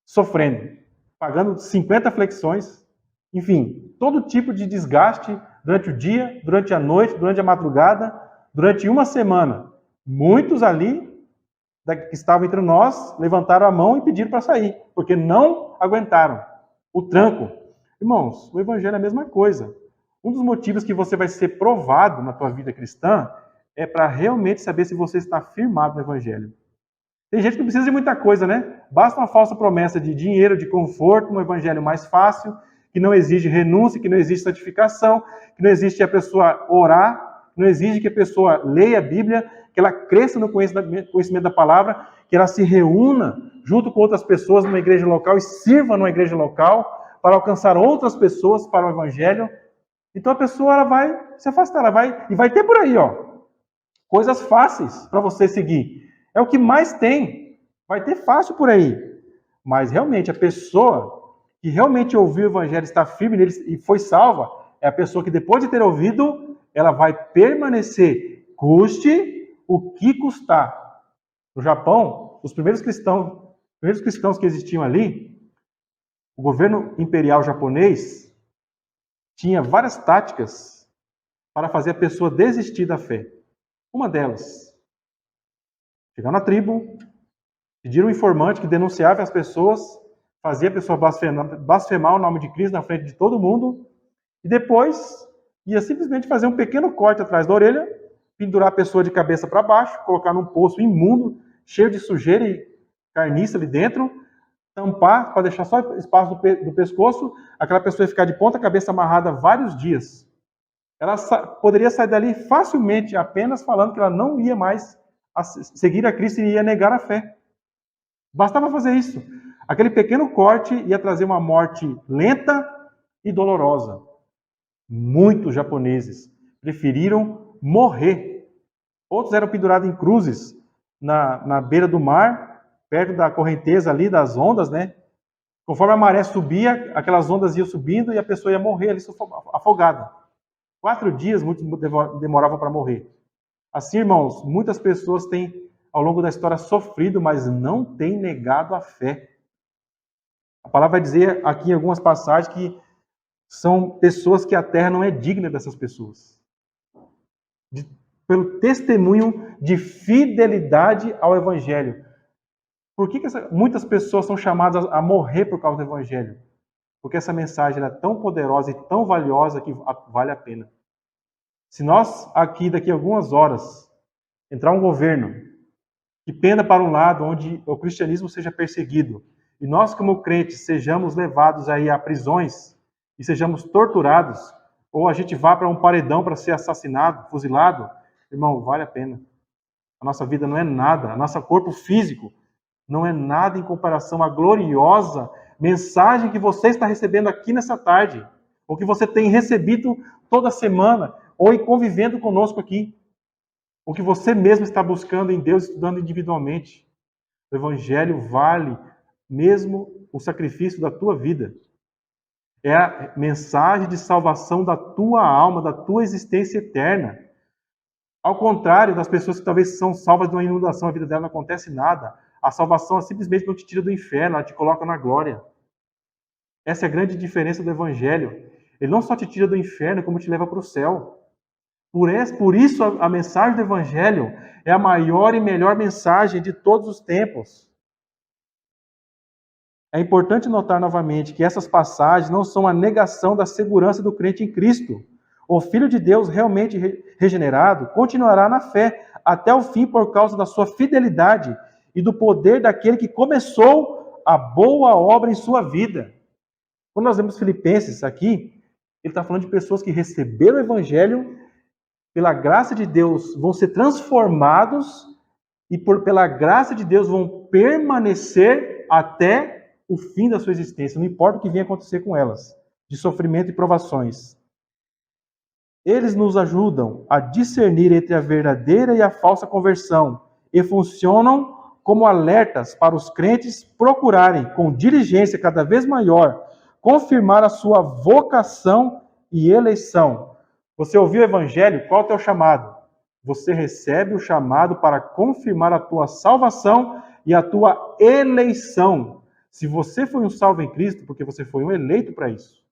sofrendo, pagando 50 flexões, enfim, todo tipo de desgaste durante o dia, durante a noite, durante a madrugada, durante uma semana. Muitos ali, que estavam entre nós, levantaram a mão e pediram para sair, porque não aguentaram o tranco. Irmãos, o evangelho é a mesma coisa. Um dos motivos que você vai ser provado na tua vida cristã é para realmente saber se você está firmado no evangelho. Tem gente que não precisa de muita coisa, né? Basta uma falsa promessa de dinheiro, de conforto, um evangelho mais fácil, que não exige renúncia, que não exige santificação, que não exige a pessoa orar, que não exige que a pessoa leia a Bíblia, que ela cresça no conhecimento da palavra, que ela se reúna junto com outras pessoas numa igreja local e sirva numa igreja local para alcançar outras pessoas para o evangelho. Então a pessoa ela vai se afastar, ela vai e vai ter por aí, ó, coisas fáceis para você seguir. É o que mais tem. Vai ter fácil por aí. Mas realmente a pessoa que realmente ouviu o evangelho, está firme nele e foi salva, é a pessoa que depois de ter ouvido, ela vai permanecer, custe o que custar. No Japão, os primeiros cristãos que existiam ali, o governo imperial japonês tinha várias táticas para fazer a pessoa desistir da fé. Uma delas, chegar na tribo, pedir um informante que denunciava as pessoas, fazia a pessoa blasfemar o nome de Cristo na frente de todo mundo, e depois ia simplesmente fazer um pequeno corte atrás da orelha, pendurar a pessoa de cabeça para baixo, colocar num poço imundo, cheio de sujeira e carniça ali dentro, tampar para deixar só espaço do pescoço, aquela pessoa ia ficar de ponta cabeça amarrada vários dias. Ela poderia sair dali facilmente, apenas falando que ela não ia mais seguir a Cristo e ia negar a fé. Bastava fazer isso. Aquele pequeno corte ia trazer uma morte lenta e dolorosa. Muitos japoneses preferiram morrer. Outros eram pendurados em cruzes na beira do mar, perto da correnteza ali, das ondas, né? Conforme a maré subia, aquelas ondas iam subindo e a pessoa ia morrer ali afogada. 4 dias muitos demoravam para morrer. Assim, irmãos, muitas pessoas têm, ao longo da história, sofrido, mas não têm negado a fé. A palavra vai dizer aqui em algumas passagens que são pessoas que a terra não é digna dessas pessoas. Pelo testemunho de fidelidade ao Evangelho. Por que muitas pessoas são chamadas a morrer por causa do Evangelho? Porque essa mensagem é tão poderosa e tão valiosa que vale a pena. Se nós aqui, daqui a algumas horas, entrar um governo que penda para um lado onde o cristianismo seja perseguido, e nós como crentes sejamos levados aí a prisões e sejamos torturados, ou a gente vá para um paredão para ser assassinado, fuzilado, irmão, vale a pena. A nossa vida não é nada, o nosso corpo físico não é nada em comparação à gloriosa mensagem que você está recebendo aqui nessa tarde, ou que você tem recebido toda semana, ou convivendo conosco aqui, ou que você mesmo está buscando em Deus, estudando individualmente. O Evangelho vale mesmo o sacrifício da tua vida. É a mensagem de salvação da tua alma, da tua existência eterna. Ao contrário das pessoas que talvez são salvas de uma inundação, a vida dela não acontece nada. A salvação simplesmente não te tira do inferno, ela te coloca na glória. Essa é a grande diferença do Evangelho. Ele não só te tira do inferno, como te leva para o céu. Por isso a mensagem do Evangelho é a maior e melhor mensagem de todos os tempos. É importante notar novamente que essas passagens não são a negação da segurança do crente em Cristo. O Filho de Deus realmente regenerado continuará na fé até o fim por causa da sua fidelidade e do poder daquele que começou a boa obra em sua vida. Quando nós vemos Filipenses aqui, ele está falando de pessoas que receberam o Evangelho, pela graça de Deus vão ser transformados e pela graça de Deus vão permanecer até o fim da sua existência, não importa o que venha acontecer com elas, de sofrimento e provações. Eles nos ajudam a discernir entre a verdadeira e a falsa conversão e funcionam como alertas para os crentes procurarem, com diligência cada vez maior, confirmar a sua vocação e eleição. Você ouviu o Evangelho? Qual é o teu chamado? Você recebe o chamado para confirmar a tua salvação e a tua eleição. Se você foi um salvo em Cristo, porque você foi um eleito para isso.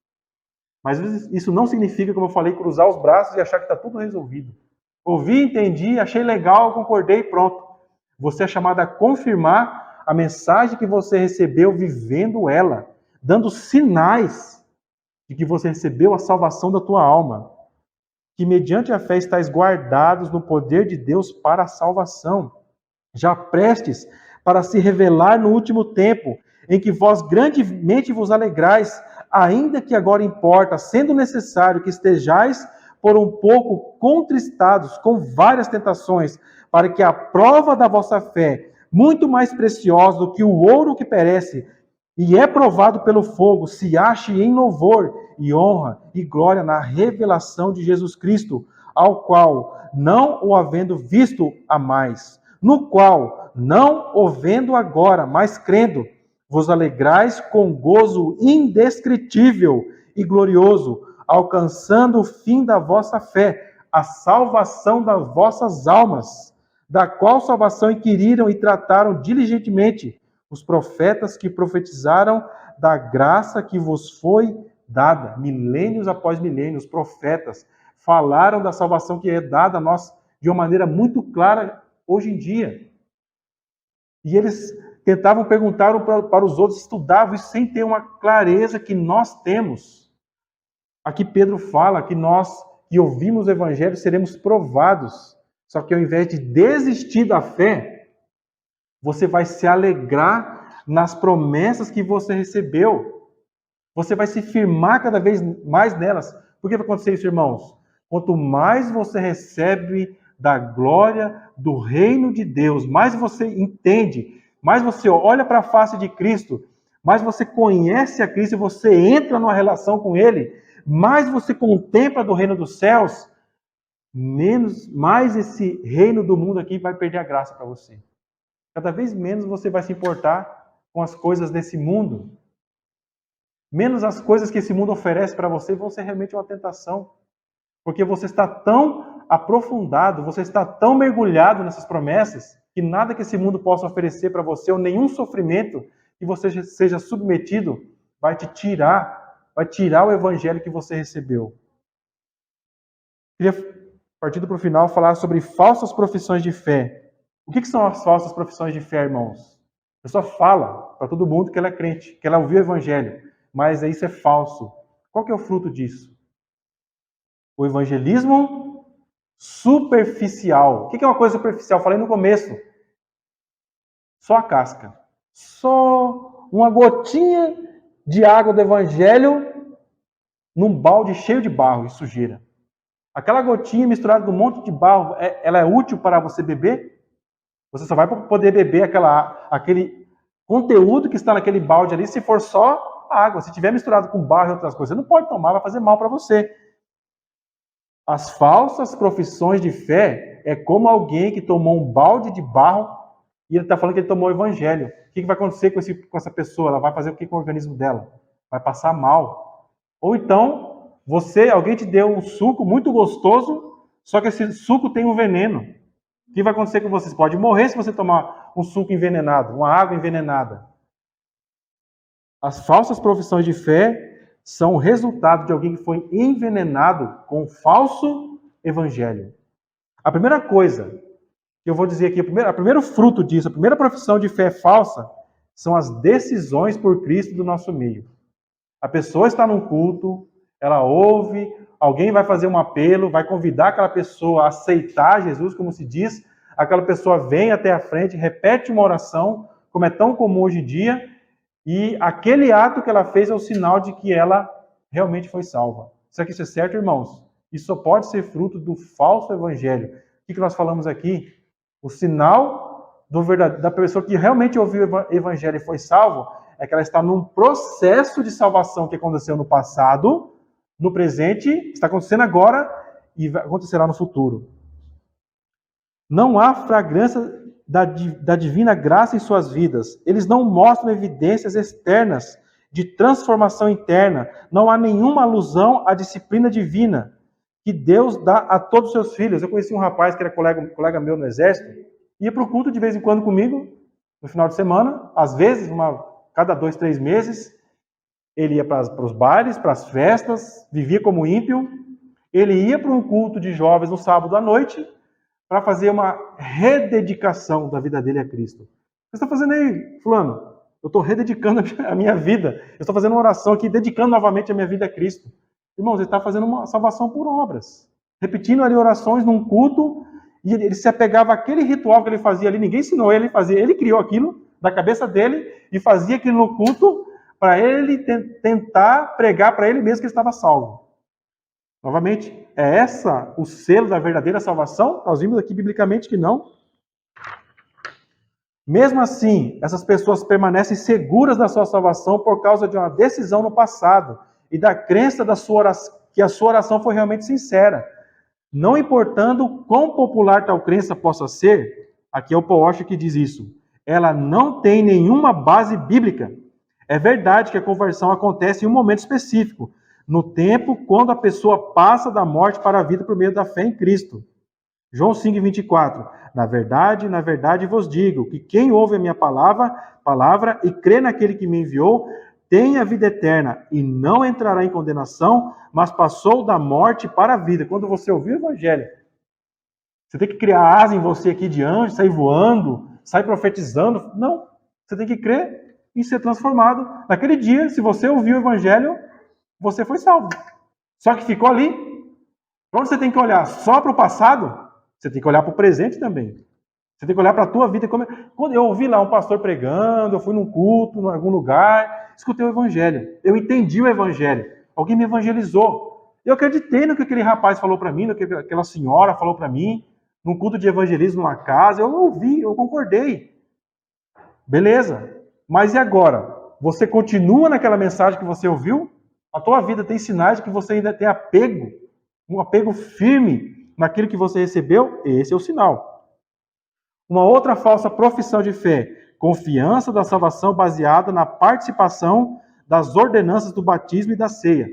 Mas isso não significa, como eu falei, cruzar os braços e achar que está tudo resolvido. Ouvi, entendi, achei legal, concordei, pronto. Você é chamado a confirmar a mensagem que você recebeu vivendo ela, dando sinais de que você recebeu a salvação da tua alma. Que mediante a fé estáis guardados no poder de Deus para a salvação, já prestes para se revelar no último tempo, em que vós grandemente vos alegrais, ainda que agora importa, sendo necessário que estejais por um pouco contristados com várias tentações, para que a prova da vossa fé, muito mais preciosa do que o ouro que perece, e é provado pelo fogo, se ache em louvor e honra e glória na revelação de Jesus Cristo, ao qual, não o havendo visto a mais, no qual, não o vendo agora, mas crendo, vos alegrais com gozo indescritível e glorioso, alcançando o fim da vossa fé, a salvação das vossas almas, da qual salvação inquiriram e trataram diligentemente os profetas que profetizaram da graça que vos foi dada. Milênios após milênios, os profetas falaram da salvação que é dada a nós de uma maneira muito clara hoje em dia. E eles tentavam perguntar para os outros, estudavam isso sem ter uma clareza que nós temos. Aqui Pedro fala que nós que ouvimos o Evangelho seremos provados. Só que ao invés de desistir da fé, você vai se alegrar nas promessas que você recebeu. Você vai se firmar cada vez mais nelas. Por que vai acontecer isso, irmãos? Quanto mais você recebe da glória do reino de Deus, mais você entende, mais você olha para a face de Cristo, mais você conhece a Cristo e você entra numa relação com Ele, mais você contempla do reino dos céus, mais esse reino do mundo aqui vai perder a graça para você. Cada vez menos você vai se importar com as coisas desse mundo. Menos as coisas que esse mundo oferece para você vão ser realmente uma tentação. Porque você está tão aprofundado, você está tão mergulhado nessas promessas, que nada que esse mundo possa oferecer para você, ou nenhum sofrimento que você seja submetido, vai tirar o evangelho que você recebeu. Queria, partindo para o final, falar sobre falsas profissões de fé. O que são as falsas profissões de fé, irmãos? A pessoa fala para todo mundo que ela é crente, que ela ouviu o evangelho, mas isso é falso. Qual que é o fruto disso? O evangelismo superficial. O que é uma coisa superficial? Falei no começo. Só a casca. Só uma gotinha de água do evangelho num balde cheio de barro e sujeira. Aquela gotinha misturada com um monte de barro, ela é útil para você beber? Você só vai poder beber aquele conteúdo que está naquele balde ali se for só água. Se tiver misturado com barro e outras coisas, você não pode tomar, vai fazer mal para você. As falsas profissões de fé é como alguém que tomou um balde de barro e ele está falando que ele tomou o evangelho. O que vai acontecer com essa pessoa? Ela vai fazer o que com o organismo dela? Vai passar mal. Ou então, alguém te deu um suco muito gostoso, só que esse suco tem um veneno. O que vai acontecer com você? Você pode morrer se você tomar um suco envenenado, uma água envenenada. As falsas profissões de fé são o resultado de alguém que foi envenenado com um falso evangelho. A primeira coisa que eu vou dizer aqui, o primeiro fruto disso, a primeira profissão de fé falsa, são as decisões por Cristo do nosso meio. A pessoa está num culto, ela ouve, alguém vai fazer um apelo, vai convidar aquela pessoa a aceitar Jesus, como se diz, aquela pessoa vem até a frente, repete uma oração, como é tão comum hoje em dia, e aquele ato que ela fez é o sinal de que ela realmente foi salva. Será que isso é certo, irmãos? Isso só pode ser fruto do falso evangelho. O que nós falamos aqui? O sinal da pessoa que realmente ouviu o evangelho e foi salvo é que ela está num processo de salvação que aconteceu no passado, no presente, está acontecendo agora e acontecerá no futuro. Não há fragrância da divina graça em suas vidas. Eles não mostram evidências externas de transformação interna. Não há nenhuma alusão à disciplina divina que Deus dá a todos os seus filhos. Eu conheci um rapaz que era colega meu no exército, ia para o culto de vez em quando comigo, no final de semana, às vezes, cada 2, 3 meses, ele ia para os bailes, para as festas, vivia como ímpio. Ele ia para um culto de jovens no sábado à noite, para fazer uma rededicação da vida dele a Cristo. O que você está fazendo aí, fulano? Eu estou rededicando a minha vida. Eu estou fazendo uma oração aqui, dedicando novamente a minha vida a Cristo. Irmãos, ele está fazendo uma salvação por obras. Repetindo ali orações num culto, e ele se apegava àquele ritual que ele fazia ali. Ninguém ensinou ele a fazer. Ele criou aquilo da cabeça dele e fazia aquilo no culto para ele tentar pregar para ele mesmo que ele estava salvo. Novamente, é essa o selo da verdadeira salvação? Nós vimos aqui biblicamente que não. Mesmo assim, essas pessoas permanecem seguras da sua salvação por causa de uma decisão no passado e da crença que a sua oração foi realmente sincera. Não importando quão popular tal crença possa ser, aqui é o Paul Washer que diz isso, ela não tem nenhuma base bíblica. É verdade que a conversão acontece em um momento específico, no tempo quando a pessoa passa da morte para a vida por meio da fé em Cristo. João 5:24. Na verdade vos digo que quem ouve a minha palavra e crê naquele que me enviou, tem a vida eterna e não entrará em condenação, mas passou da morte para a vida. Quando você ouvir o evangelho, você tem que criar asa em você aqui de anjo, sair voando, sair profetizando. Não, você tem que crer e ser transformado. Naquele dia, se você ouviu o evangelho, você foi salvo. Só que ficou ali. Quando você tem que olhar só para o passado, você tem que olhar para o presente também. Você tem que olhar para a tua vida. Quando eu ouvi lá um pastor pregando, eu fui num culto, em algum lugar, escutei o evangelho. Eu entendi o evangelho. Alguém me evangelizou. Eu acreditei no que aquele rapaz falou para mim, no que aquela senhora falou para mim, num culto de evangelismo numa casa. Eu ouvi, eu concordei. Beleza. Mas e agora? Você continua naquela mensagem que você ouviu? A tua vida tem sinais de que você ainda tem apego, um apego firme naquilo que você recebeu? Esse é o sinal. Uma outra falsa profissão de fé, confiança da salvação baseada na participação das ordenanças do batismo e da ceia.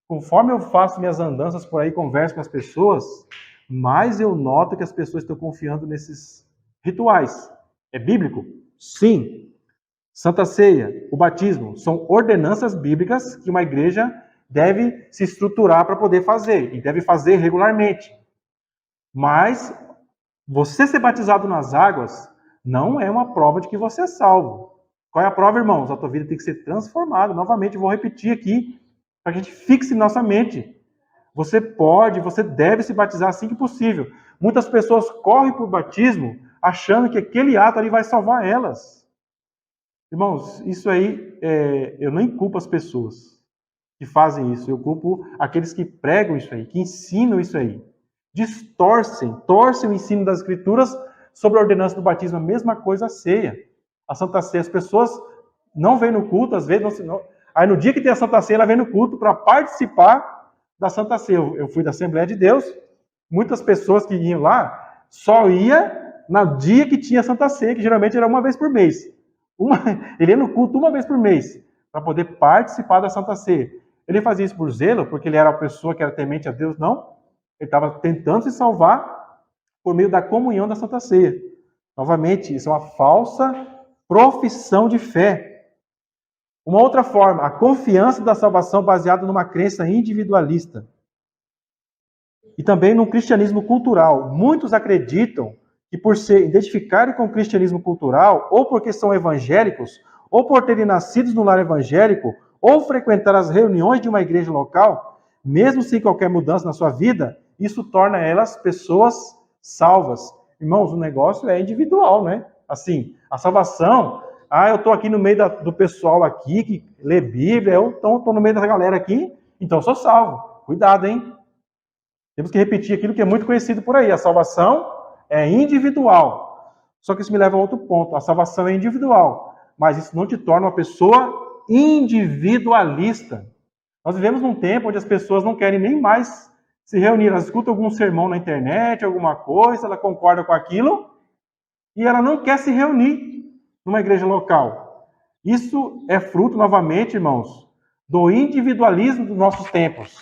Conforme eu faço minhas andanças por aí, converso com as pessoas, mais eu noto que as pessoas estão confiando nesses rituais. É bíblico? Sim. Santa Ceia, o batismo, são ordenanças bíblicas que uma igreja deve se estruturar para poder fazer, e deve fazer regularmente. Mas você ser batizado nas águas não é uma prova de que você é salvo. Qual é a prova, irmãos? A tua vida tem que ser transformada. Novamente, eu vou repetir aqui, para que a gente fixe em nossa mente. Você deve se batizar assim que possível. Muitas pessoas correm para o batismo achando que aquele ato ali vai salvar elas. Irmãos, isso aí, eu nem culpo as pessoas. que fazem isso. Eu culpo aqueles que pregam isso aí, que ensinam isso aí. Torcem o ensino das Escrituras sobre a ordenança do batismo. A mesma coisa a ceia. A Santa Ceia, as pessoas não vêm no culto, às vezes, aí no dia que tem a Santa Ceia, ela vem no culto para participar da Santa Ceia. Eu fui da Assembleia de Deus, muitas pessoas que iam lá, só ia no dia que tinha a Santa Ceia, que geralmente era uma vez por mês. Ele ia no culto uma vez por mês, para poder participar da Santa Ceia. Ele fazia isso por zelo, porque ele era uma pessoa que era temente a Deus? Não. Ele estava tentando se salvar por meio da comunhão da Santa Ceia. Novamente, isso é uma falsa profissão de fé. Uma outra forma, a confiança da salvação baseada numa crença individualista. E também no cristianismo cultural. Muitos acreditam que por se identificarem com o cristianismo cultural, ou porque são evangélicos, ou por terem nascido no lar evangélico, ou frequentar as reuniões de uma igreja local, mesmo sem qualquer mudança na sua vida, isso torna elas pessoas salvas. Irmãos, o negócio é individual, né? Assim, a salvação, eu estou aqui no meio do pessoal aqui que lê Bíblia, eu estou no meio da galera aqui, então eu sou salvo. Cuidado, hein? Temos que repetir aquilo que é muito conhecido por aí. A salvação é individual. Só que isso me leva a outro ponto. A salvação é individual, mas isso não te torna uma pessoa individualista. Nós vivemos num tempo onde as pessoas não querem nem mais se reunir. Elas escutam algum sermão na internet, alguma coisa, ela concorda com aquilo e ela não quer se reunir numa igreja local. Isso é fruto, novamente, irmãos, do individualismo dos nossos tempos.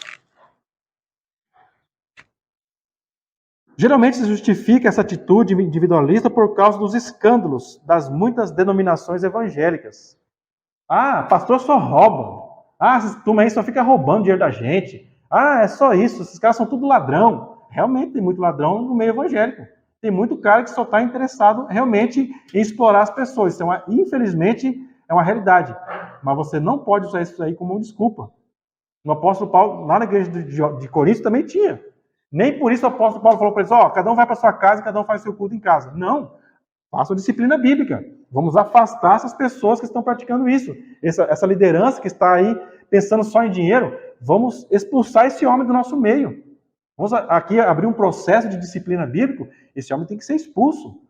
Geralmente se justifica essa atitude individualista por causa dos escândalos das muitas denominações evangélicas. Pastor só rouba. Essa turma aí só fica roubando dinheiro da gente. É só isso, esses caras são tudo ladrão. Realmente tem muito ladrão no meio evangélico. Tem muito cara que só está interessado realmente em explorar as pessoas. Isso infelizmente, é uma realidade. Mas você não pode usar isso aí como desculpa. O apóstolo Paulo, lá na igreja de Corinto, também tinha. Nem por isso o apóstolo Paulo falou para eles, cada um vai para sua casa e cada um faz seu culto em casa. Não. Faça a disciplina bíblica. Vamos afastar essas pessoas que estão praticando isso. Essa liderança que está aí pensando só em dinheiro, vamos expulsar esse homem do nosso meio. Vamos aqui abrir um processo de disciplina bíblica. Esse homem tem que ser expulso.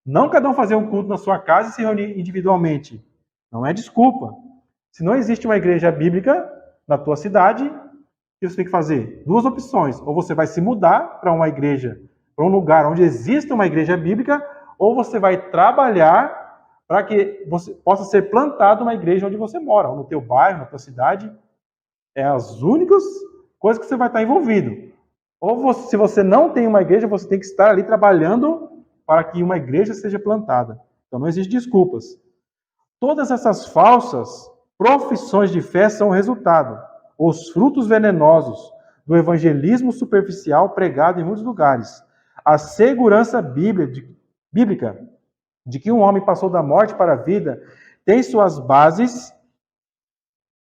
Não cada um fazer um culto na sua casa e se reunir individualmente. Não é desculpa. Se não existe uma igreja bíblica na tua cidade, o que você tem que fazer? Duas opções. Ou você vai se mudar para uma igreja, para um lugar onde exista uma igreja bíblica, ou você vai trabalhar para que você possa ser plantado uma igreja onde você mora, ou no teu bairro, na tua cidade. É as únicas coisas que você vai estar envolvido. Ou se você não tem uma igreja, você tem que estar ali trabalhando para que uma igreja seja plantada. Então não existe desculpas. Todas essas falsas profissões de fé são o resultado, os frutos venenosos do evangelismo superficial pregado em muitos lugares. A segurança bíblica de que um homem passou da morte para a vida tem suas bases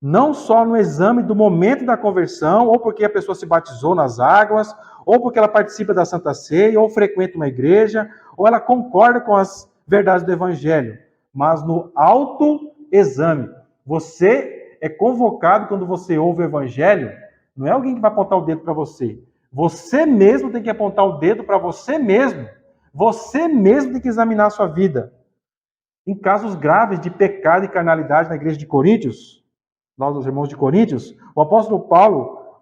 não só no exame do momento da conversão, ou porque a pessoa se batizou nas águas, ou porque ela participa da Santa Ceia, ou frequenta uma igreja, ou ela concorda com as verdades do Evangelho, mas no autoexame. Você é convocado quando você ouve o Evangelho, não é alguém que vai apontar o dedo para você. Você mesmo tem que apontar o dedo para você mesmo. Você mesmo tem que examinar a sua vida. Em casos graves de pecado e carnalidade na igreja de Coríntios, nós, os irmãos de Coríntios, o apóstolo Paulo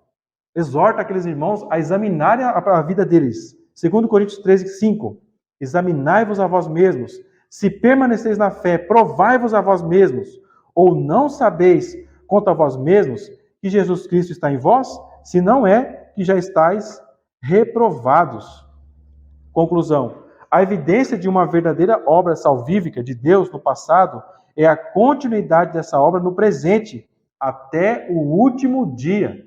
exorta aqueles irmãos a examinarem a vida deles. 2 Coríntios 13, 5. Examinai-vos a vós mesmos. Se permaneceis na fé, provai-vos a vós mesmos. Ou não sabeis quanto a vós mesmos que Jesus Cristo está em vós? Se não é, que já estáis reprovados. Conclusão. A evidência de uma verdadeira obra salvífica de Deus no passado é a continuidade dessa obra no presente, até o último dia.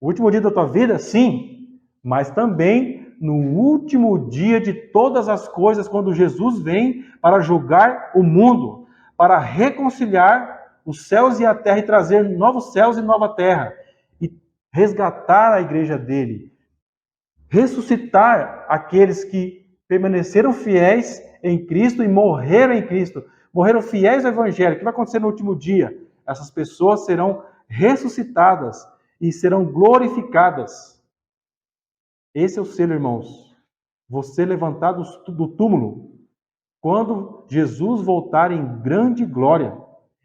O último dia da tua vida, sim, mas também no último dia de todas as coisas, quando Jesus vem para julgar o mundo, para reconciliar os céus e a terra e trazer novos céus e nova terra, e resgatar a igreja dele, ressuscitar aqueles que permaneceram fiéis em Cristo e morreram em Cristo, morreram fiéis ao Evangelho. O que vai acontecer no último dia? Essas pessoas serão ressuscitadas e serão glorificadas. Esse é o selo, irmãos. Você levantado do túmulo, quando Jesus voltar em grande glória.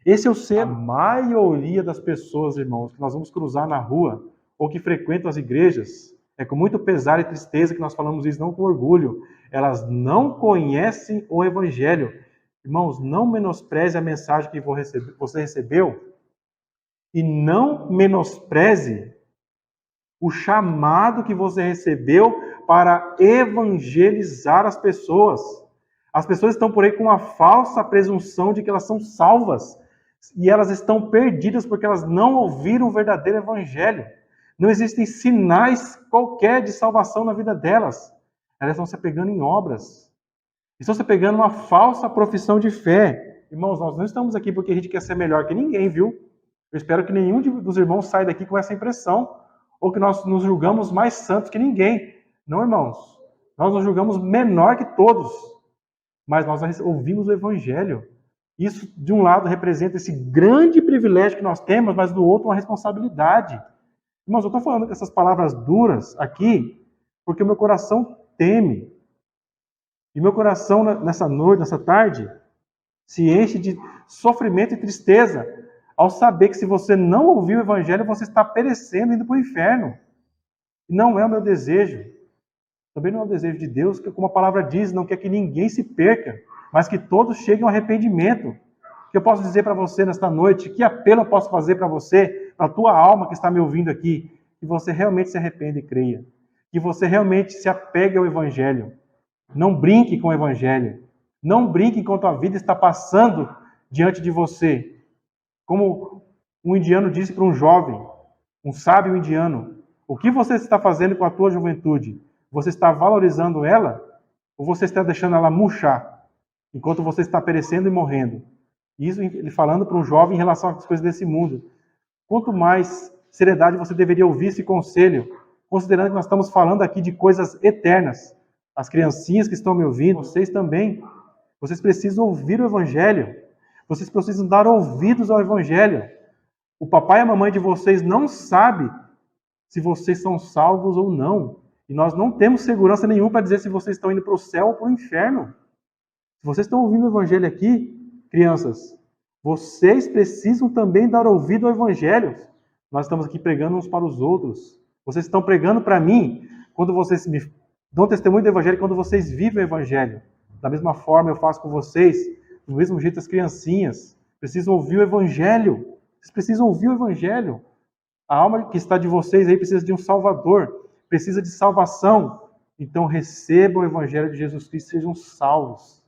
Esse é o selo. A maioria das pessoas, irmãos, que nós vamos cruzar na rua ou que frequentam as igrejas, é com muito pesar e tristeza que nós falamos isso, não com orgulho. Elas não conhecem o Evangelho. Irmãos, não menospreze a mensagem que você recebeu e não menospreze o chamado que você recebeu para evangelizar as pessoas. As pessoas estão por aí com uma falsa presunção de que elas são salvas e elas estão perdidas porque elas não ouviram o verdadeiro evangelho. Não existem sinais qualquer de salvação na vida delas. Elas estão se apegando em obras. Estão se apegando uma falsa profissão de fé. Irmãos, nós não estamos aqui porque a gente quer ser melhor que ninguém, viu? Eu espero que nenhum dos irmãos saia daqui com essa impressão, ou que nós nos julgamos mais santos que ninguém. Não, irmãos. Nós nos julgamos menor que todos. Mas nós ouvimos o Evangelho. Isso, de um lado, representa esse grande privilégio que nós temos, mas do outro, uma responsabilidade. Irmãos, eu estou falando com essas palavras duras aqui, porque o meu coração teme. E meu coração, nessa noite, nessa tarde, se enche de sofrimento e tristeza ao saber que se você não ouvir o Evangelho, você está perecendo, indo para o inferno. E não é o meu desejo. Também não é o desejo de Deus, que, como a palavra diz, não quer que ninguém se perca, mas que todos cheguem ao arrependimento. O que eu posso dizer para você nesta noite? Que apelo eu posso fazer para você, para a tua alma que está me ouvindo aqui? Que você realmente se arrependa e creia. Que você realmente se apegue ao Evangelho. Não brinque com o Evangelho. Não brinque enquanto a vida está passando diante de você. Como um indiano disse para um jovem, um sábio indiano, o que você está fazendo com a tua juventude? Você está valorizando ela ou você está deixando ela murchar enquanto você está perecendo e morrendo? Isso ele falando para um jovem em relação às coisas desse mundo. Quanto mais seriedade você deveria ouvir esse conselho, considerando que nós estamos falando aqui de coisas eternas. As criancinhas que estão me ouvindo, vocês também, vocês precisam ouvir o Evangelho. Vocês precisam dar ouvidos ao Evangelho. O papai e a mamãe de vocês não sabem se vocês são salvos ou não. E nós não temos segurança nenhuma para dizer se vocês estão indo para o céu ou para o inferno. Se vocês estão ouvindo o Evangelho aqui, crianças, vocês precisam também dar ouvido ao Evangelho. Nós estamos aqui pregando uns para os outros. Vocês estão pregando para mim quando vocês me dão testemunho do Evangelho, quando vocês vivem o Evangelho. Da mesma forma eu faço com vocês, do mesmo jeito as criancinhas precisam ouvir o Evangelho. Vocês precisam ouvir o Evangelho. A alma que está de vocês aí precisa de um Salvador, precisa de salvação. Então recebam o Evangelho de Jesus Cristo e sejam salvos.